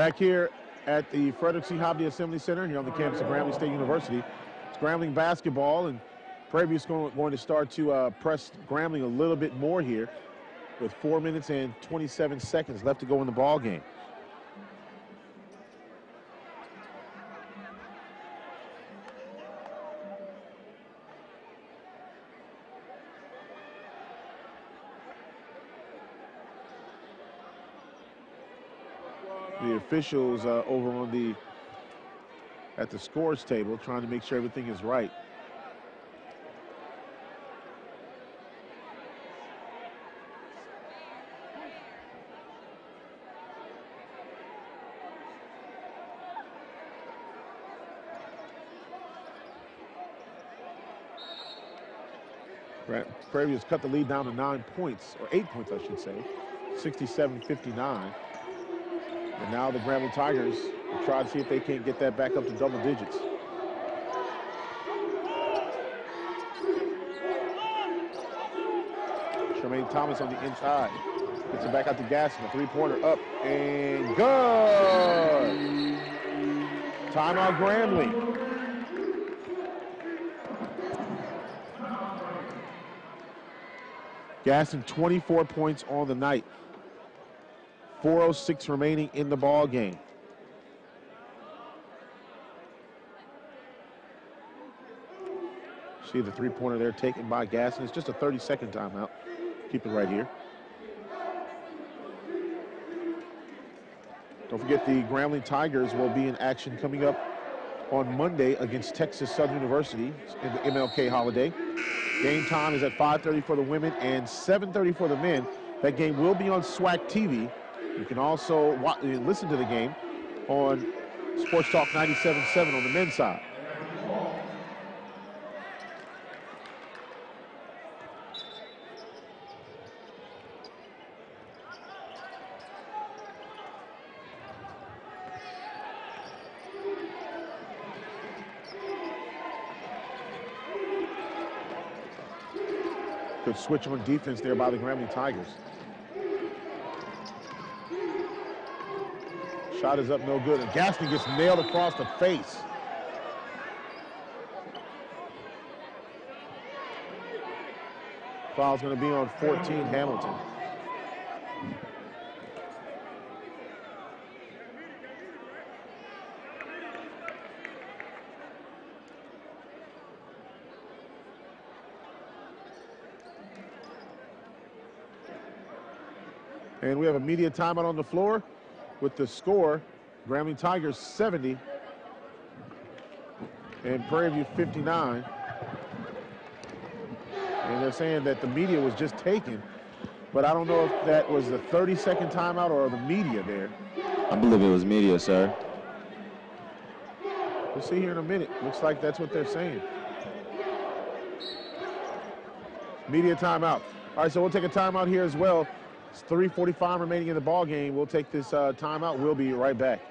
Back here at the Frederick C. Hobley Assembly Center here on the campus of Grambling State University. It's Grambling basketball, and Prairie is going to start to press Grambling a little bit more here with 4 minutes and 27 seconds left to go in the ball game. The officials over on at the scores table trying to make sure everything is right. Prairie has cut the lead down to 9 points, or 8 points, I should say, 67-59. And now the Grambling Tigers will try to see if they can't get that back up to double digits. Tremaine Thomas on the inside. Gets it back out to Gaston. A three-pointer up and good. Timeout Grambling. Gaston 24 points on the night. 4:06 remaining in the ball game. See the three-pointer there taken by Gaston. It's just a 30-second timeout. Keep it right here. Don't forget the Grambling Tigers will be in action coming up on Monday against Texas Southern University in the MLK holiday. Game time is at 5:30 for the women and 7:30 for the men. That game will be on SWAC TV. You can also listen to the game on Sports Talk 97.7 on the men's side. Good switch on defense there by the Grambling Tigers. Shot is up, no good. And Gaston gets nailed across the face. Foul's going to be on 14, Hamilton. And we have a media timeout on the floor with the score, Grambling Tigers 70 and Prairie View 59. And they're saying that the media was just taken, but I don't know if that was the 30-second timeout or the media there. I believe it was media, sir. We'll see here in a minute. Looks like that's what they're saying. Media timeout. All right, so we'll take a timeout here as well. It's 3:45 remaining in the ball game. We'll take this timeout. We'll be right back.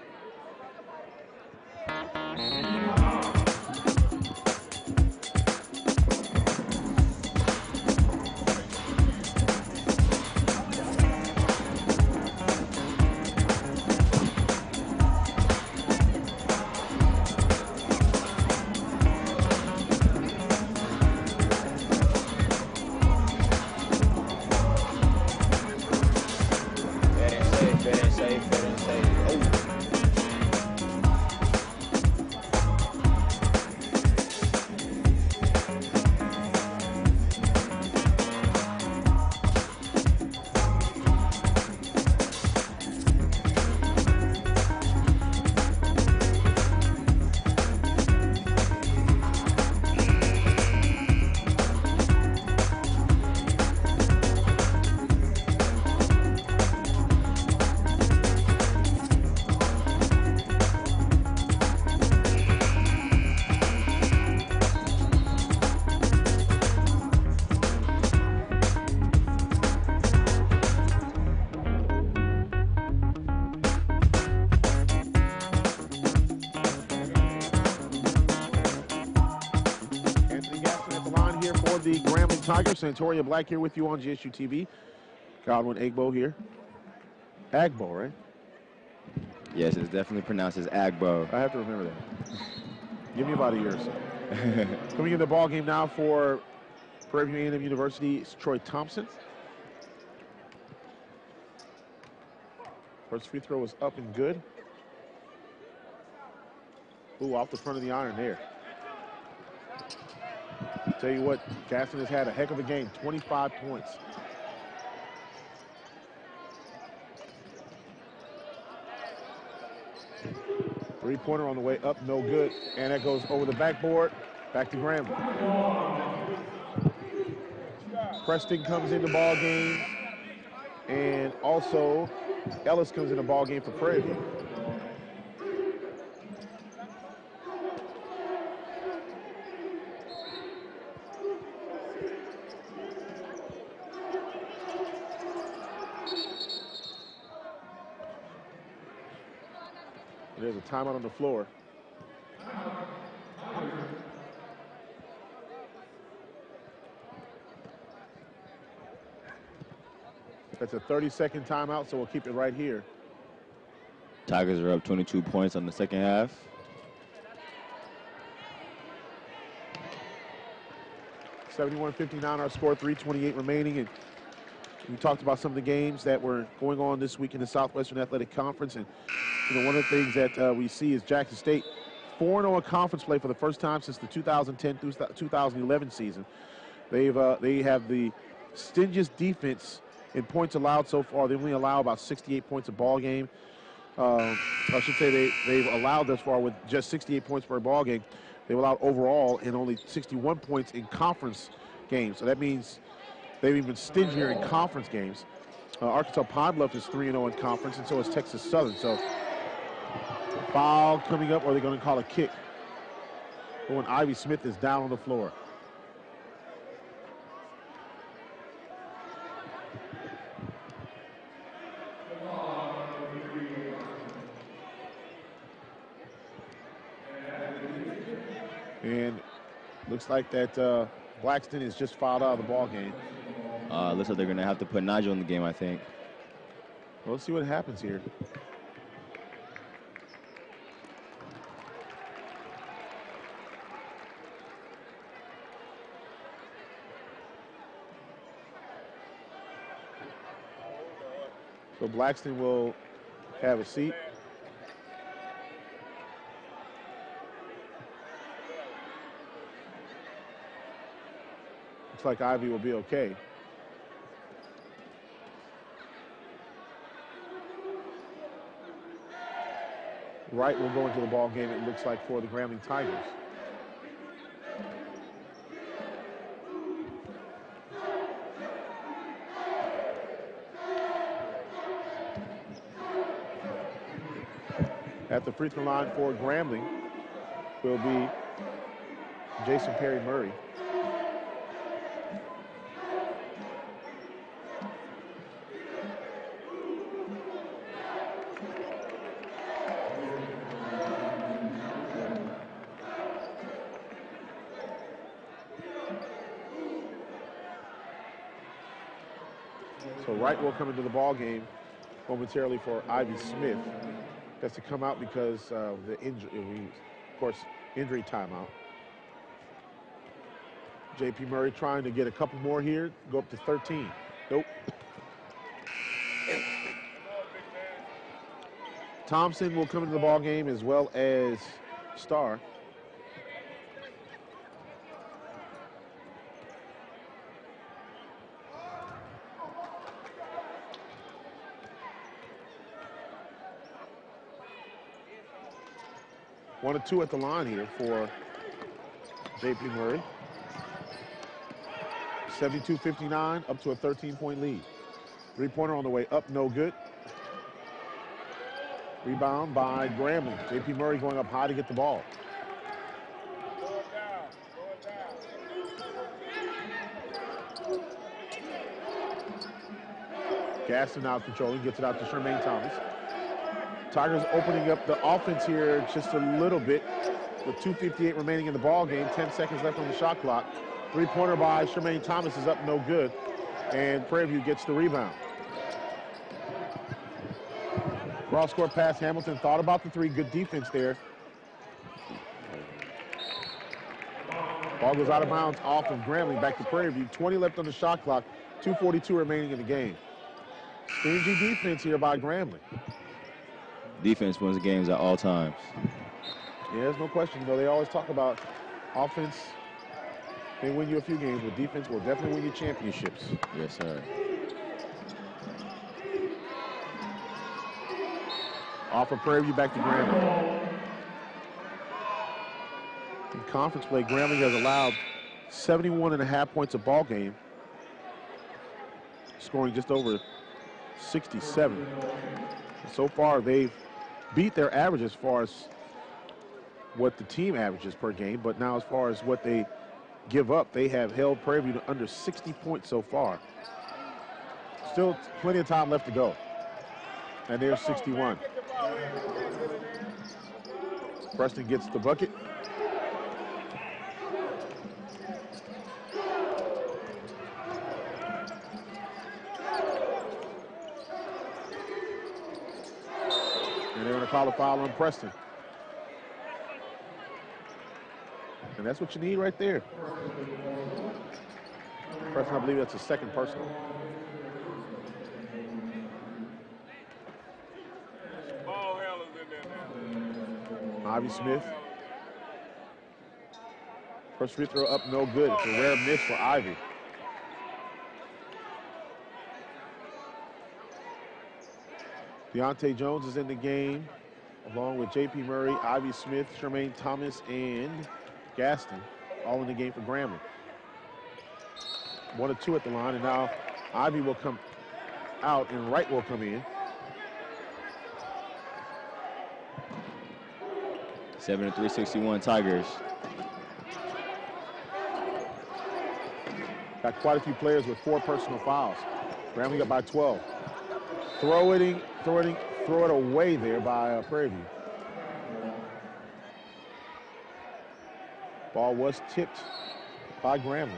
The Grambling Tigers, Santoria Black here with you on GSU TV. Godwin Agbo here. Agbo, right? Yes, it's definitely pronounced as Agbo. I have to remember that. Give me about a year or so. Coming into the ball game now for Prairie View A&M University is Troy Thompson. First free throw is up and good. Ooh, off the front of the iron there. Tell you what, Gaston has had a heck of a game, 25 points. Three-pointer on the way up, no good. And that goes over the backboard, back to Grambling. Preston comes in the ball game, and also Ellis comes in the ball game for Prairie View. There's a timeout on the floor. That's a 30-second timeout, so we'll keep it right here. Tigers are up 22 points on the second half. .71-59 our score, 3:28 remaining. And we talked about some of the games that were going on this week in the Southwestern Athletic Conference. And one of the things that we see is Jackson State 4-0 in conference play for the first time since the 2010-2011 season. They have the stingiest defense in points allowed so far. They only allow about 68 points a ball game. I should say they've allowed thus far with just 68 points per ball game. They've allowed overall in only 61 points in conference games. So that means they've even stingier in conference games. Arkansas Pine Bluff is 3-0 in conference, and so is Texas Southern. So foul coming up, or are they going to call a kick? When Ivy Smith is down on the floor. And looks like that Blackston is just fouled out of the ball game. Looks like they're going to have to put Nigel in the game, I think. Well, let's see what happens here. So Blackston will have a seat. Looks like Ivy will be okay. Wright will go into the ball game, it looks like, for the Grambling Tigers. At the free throw line for Grambling will be Jason Perry Murray. So Wright will come into the ball game momentarily for Ivy Smith. Has to come out because of the injury, of course, injury timeout. J.P. Murray trying to get a couple more here, go up to 13. Nope. Thompson will come into the ball game as well as Starr. One or two at the line here for J.P. Murray. 72-59, up to a 13-point lead. Three-pointer on the way up, no good. Rebound by Grambling. J.P. Murray going up high to get the ball. Gaston now controlling, gets it out to Shermaine Thomas. Tigers opening up the offense here just a little bit with 2:58 remaining in the ball game. 10 seconds left on the shot clock. Three-pointer by Shermaine Thomas is up, no good. And Prairie View gets the rebound. Cross-court pass, Hamilton thought about the three. Good defense there. Ball goes out of bounds off of Grambling, back to Prairie View. 20 left on the shot clock, 2:42 remaining in the game. Stingy defense here by Grambling. Defense wins games at all times. Yeah, there's no question. You know, they always talk about offense may win you a few games, but defense will definitely win you championships. Yes, sir. Off of Prairie View, back to Grambling. In conference play, Grambling has allowed 71.5 points a ball game, scoring just over 67. So far, they've beat their average as far as what the team averages per game, but now as far as what they give up, they have held Prairie View to under 60 points so far. Still plenty of time left to go. And there's 61. Preston gets the bucket. And they're going to call a foul on Preston. And that's what you need right there. Preston, I believe that's a second personal. Ivy Smith. First free throw up, no good. It's a rare miss for Ivy. Deontay Jones is in the game, along with J.P. Murray, Ivy Smith, Tremaine Thomas, and Gaston, all in the game for Grambling. 1 of 2 at the line, and now Ivy will come out and Wright will come in. 7-3-61 Tigers. Got quite a few players with 4 personal fouls. Grambling up by 12. Throw it away there by Prairie View. Ball was tipped by Grambling.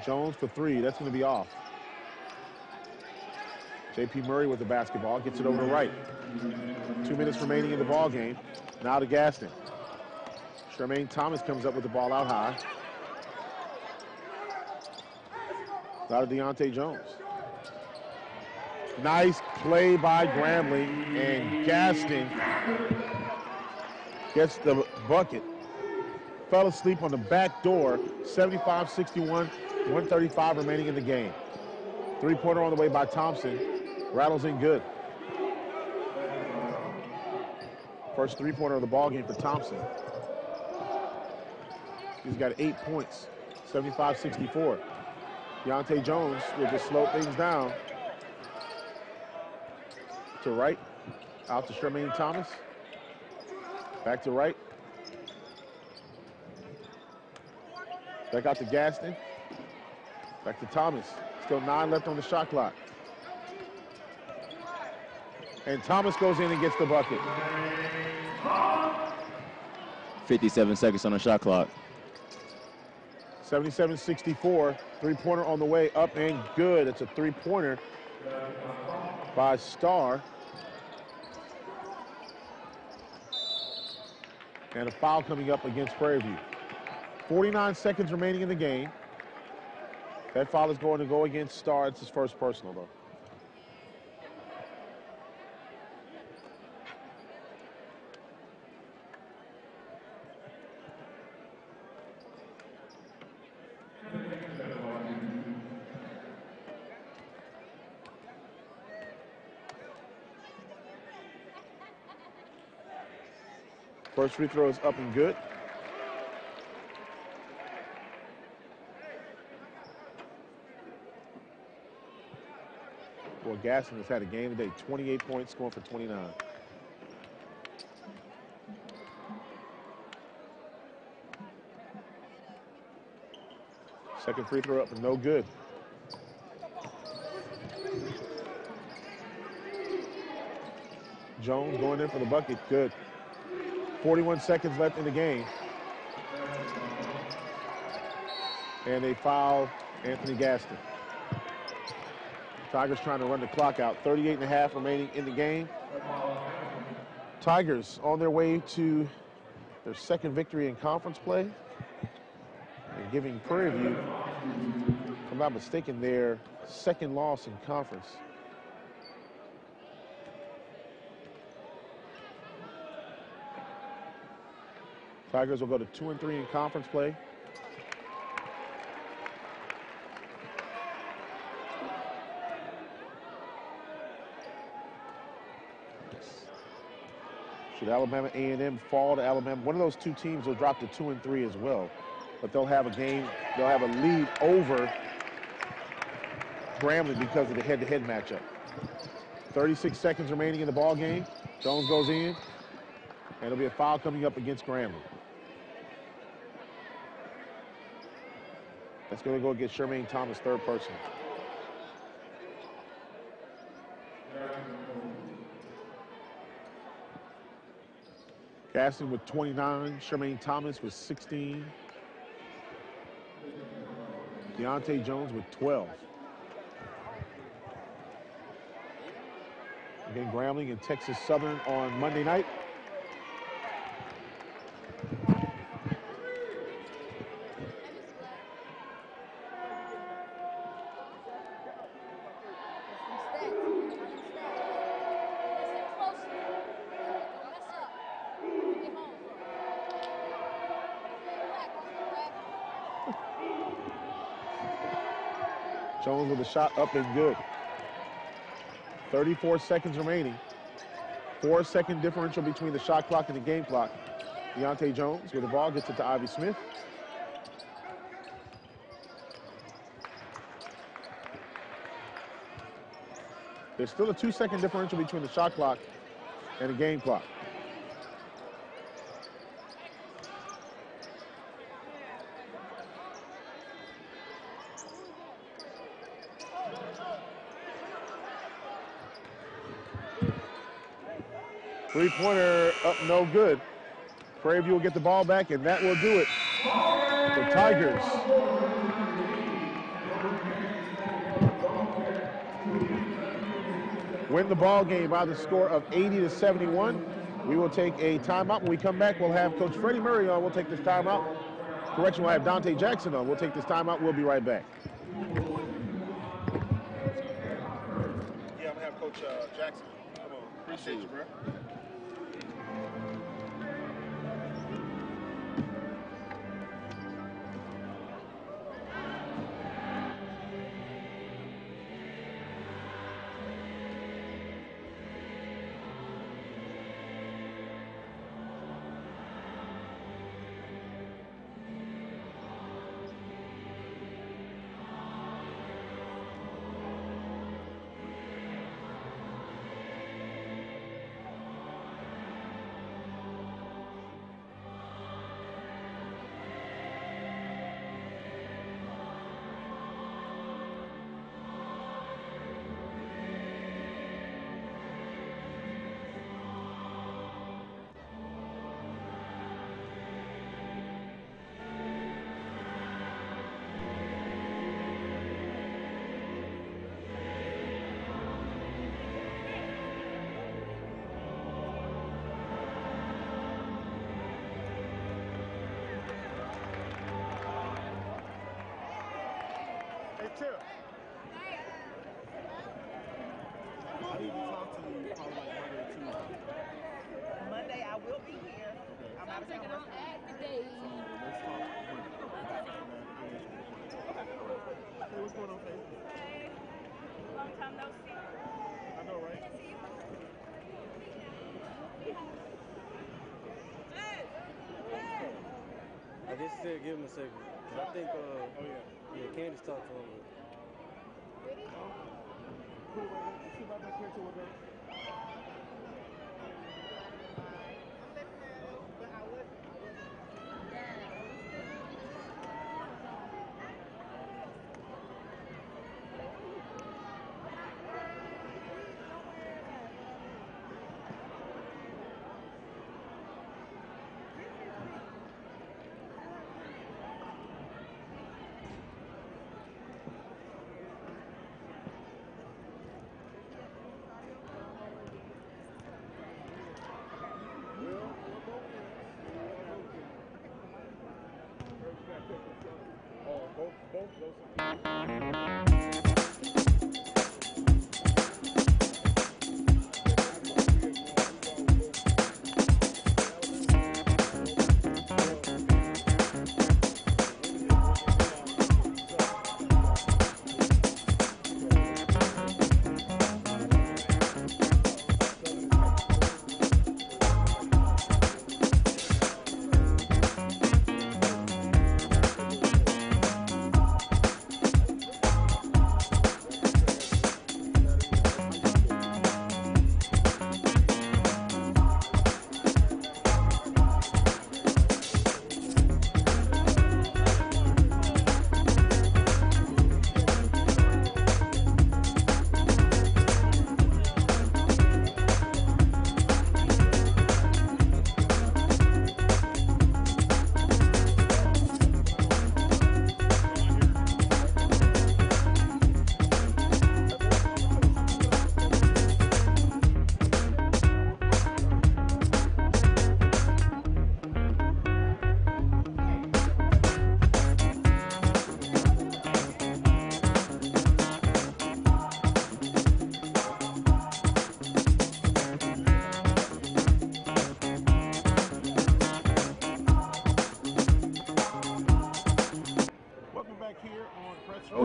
Jones for 3, that's going to be off. J.P. Murray with the basketball, gets it over to Wright. 2 minutes remaining in the ball game. Now to Gaston. Tremaine Thomas comes up with the ball out high. Now to Deontay Jones. Nice play by Grambling, and Gaston gets the bucket. Fell asleep on the back door. 75-61, 135 remaining in the game. 3-pointer on the way by Thompson. Rattles in good. First 3-pointer of the ball game for Thompson. He's got 8 points, 75-64. Deontay Jones will just slow things down. To Wright, out to Tremaine Thomas. Back to Wright. Back out to Gaston. Back to Thomas. Still 9 left on the shot clock. And Thomas goes in and gets the bucket. 57 seconds on the shot clock. 77-64. 3-pointer on the way, up and good. It's a 3-pointer by Starr. And a foul coming up against Prairie View. 49 seconds remaining in the game. That foul is going to go against Starr. It's his first personal, though. First free throw is up and good. Boy, Gaston has had a game today. 28 points, scoring for 29. Second free throw up and no good. Jones going in for the bucket, good. 41 seconds left in the game. And they foul Anthony Gaston. Tigers trying to run the clock out. 38.5 remaining in the game. Tigers on their way to their second victory in conference play and giving Prairie View, if I'm not mistaken, their second loss in conference. Tigers will go to 2-3 in conference play. Should Alabama A&M fall to Alabama, one of those two teams will drop to 2-3 as well. But they'll have a game, they'll have a lead over Grambling because of the head-to-head matchup. 36 seconds remaining in the ball game. Jones goes in, and it'll be a foul coming up against Grambling. That's going to go against Shermaine Thomas, third person. Gaston with 29, Shermaine Thomas with 16. Deontay Jones with 12. Again, Grambling and Texas Southern on Monday night. Jones with a shot up and good. 34 seconds remaining. 4-second differential between the shot clock and the game clock. Deontay Jones with the ball gets it to Ivy Smith. There's still a 2-second differential between the shot clock and the game clock. Three-pointer up, no good. Prairie View will get the ball back, and that will do it. The Tigers win the ball game by the score of 80-71. We will take a timeout. When we come back, we'll have Coach Freddie Murray on. We'll take this timeout. Correction, we'll have Dante Jackson on. We'll take this timeout. We'll be right back. Yeah, I'm gonna have Coach Jackson. Come on, appreciate you, bro. Tip. I need to talk to you probably like Monday or Tuesday. Monday I will be here. Okay. I'm out of town. So let's talk Monday. Hey, what's going on, Faith? Hey. Long time no see. I know, right? I guess you said give him a second. I think, yeah, Candace talked to him. Put it right there. See about that here till we're done.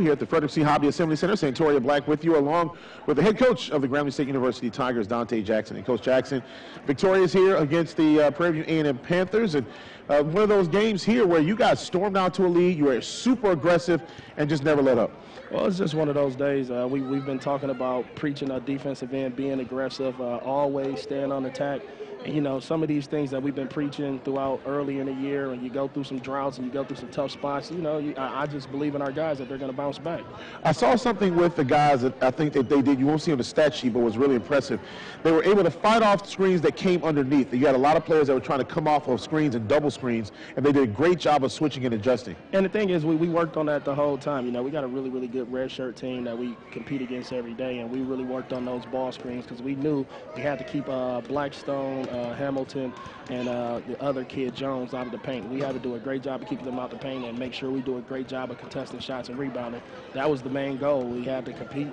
Here at the Frederick C. Hobby Assembly Center, Santoria Black with you, along with the head coach of the Grambling State University Tigers, Dante Jackson. And Coach Jackson, Victoria is here against the Prairie View A&M Panthers, and one of those games here where you guys stormed out to a lead, you were super aggressive, and just never let up. Well, it's just one of those days. We've been talking about preaching our defensive end, being aggressive, always staying on attack. And, you know, some of these things that we've been preaching throughout early in the year, and you go through some droughts and you go through some tough spots, you know, I just believe in our guys that they're going to bounce back. I saw something with the guys that I think that they did, you won't see on the stat sheet, but was really impressive. They were able to fight off screens that came underneath. You had a lot of players that were trying to come off of screens and double screens, and they did a great job of switching and adjusting. And the thing is, we worked on that the whole time. You know, we got a really, really good red shirt team that we compete against every day, and we really worked on those ball screens because we knew we had to keep Blackstone, Hamilton, and the other kid, Jones, out of the paint. We had to do a great job of keeping them out the paint and make sure we do a great job of contesting shots and rebounding. That was the main goal. We had to compete,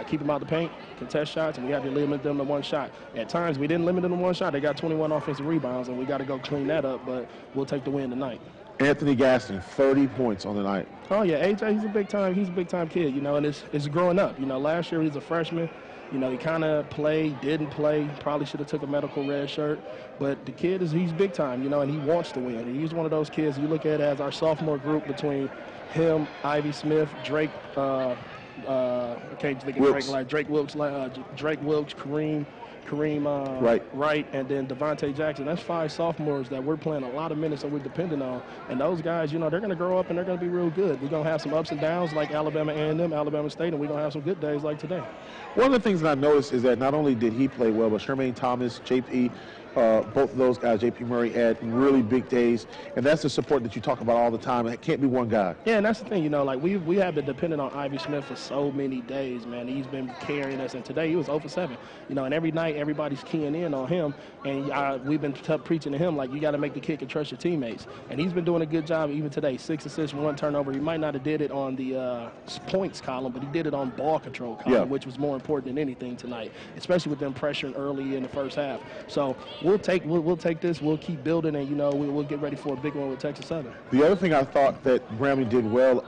keep them out the paint, contest shots, and we had to limit them to one shot. At times, we didn't limit them to one shot. They got 21 offensive rebounds, and we got to go clean that up, but we'll take the win tonight. Anthony Gaston, 30 points on the night. Oh, yeah, AJ, he's a big time kid, you know, and it's growing up. You know, last year he was a freshman. You know, he kind of played, didn't play, probably should have took a medical red shirt. But the kid, he's big time, you know, and he wants to win. And he's one of those kids you look at as our sophomore group between him, Ivy Smith, Drake, I can't think of Drake, like Drake Wilkes, Kareem Wright, and then Devontae Jackson. That's 5 sophomores that we're playing a lot of minutes that we're dependent on. And those guys, you know, they're going to grow up and they're going to be real good. We're going to have some ups and downs like Alabama A&M, Alabama State, and we're going to have some good days like today. One of the things that I noticed is that not only did he play well, but Shermaine Thomas, JP, both of those guys, JP Murray, had really big days, and that's the support that you talk about all the time. It can't be one guy. Yeah, and that's the thing, you know, like we have been dependent on Ivy Smith for so many days, man. He's been carrying us, and today he was 0 for 7. You know, and every night everybody's keying in on him, and we've been preaching to him, like, you got to make the kick and trust your teammates. And he's been doing a good job even today. 6 assists, 1 turnover. He might not have did it on the points column, but he did it on ball control column, which was more important than anything tonight, especially with them pressuring early in the first half. So we'll take this, we'll keep building, and, you know, we'll get ready for a big one with Texas Southern. The other thing I thought that Grambling did well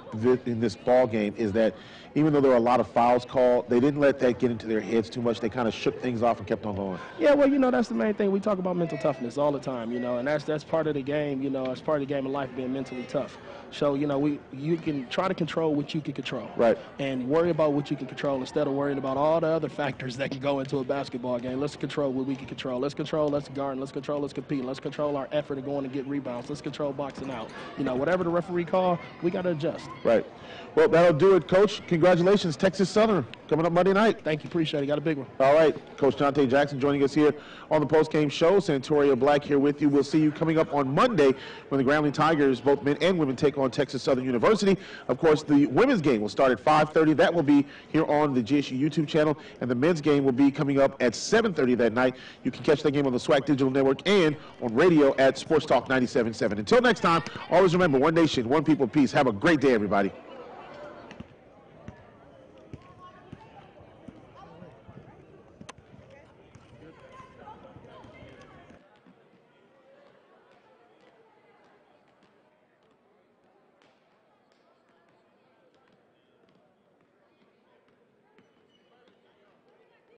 in this ball game is that even though there were a lot of fouls called, they didn't let that get into their heads too much. They kind of shook things off and kept on going. Yeah, well, you know, that's the main thing. We talk about mental toughness all the time, you know, and that's part of the game, you know, it's part of the game of life, being mentally tough. So, you know, you can try to control what you can control. Right. And worry about what you can control instead of worrying about all the other factors that can go into a basketball game. Let's control what we can control. Let's control, let's guard, let's control, let's compete. Let's control our effort of going to get rebounds. Let's control boxing out. You know, whatever the referee call, we got to adjust. Right. Well, that'll do it, Coach. Congratulations, Texas Southern, coming up Monday night. Thank you. Appreciate it. Got a big one. All right. Coach Dante Jackson joining us here on the post-game show. Santoria Black here with you. We'll see you coming up on Monday when the Grambling Tigers, both men and women, take on Texas Southern University. Of course, the women's game will start at 5:30. That will be here on the GSU YouTube channel. And the men's game will be coming up at 7:30 that night. You can catch that game on the SWAC Digital Network and on radio at Sports Talk 97.7. Until next time, always remember, one nation, one people, peace. Have a great day, everybody.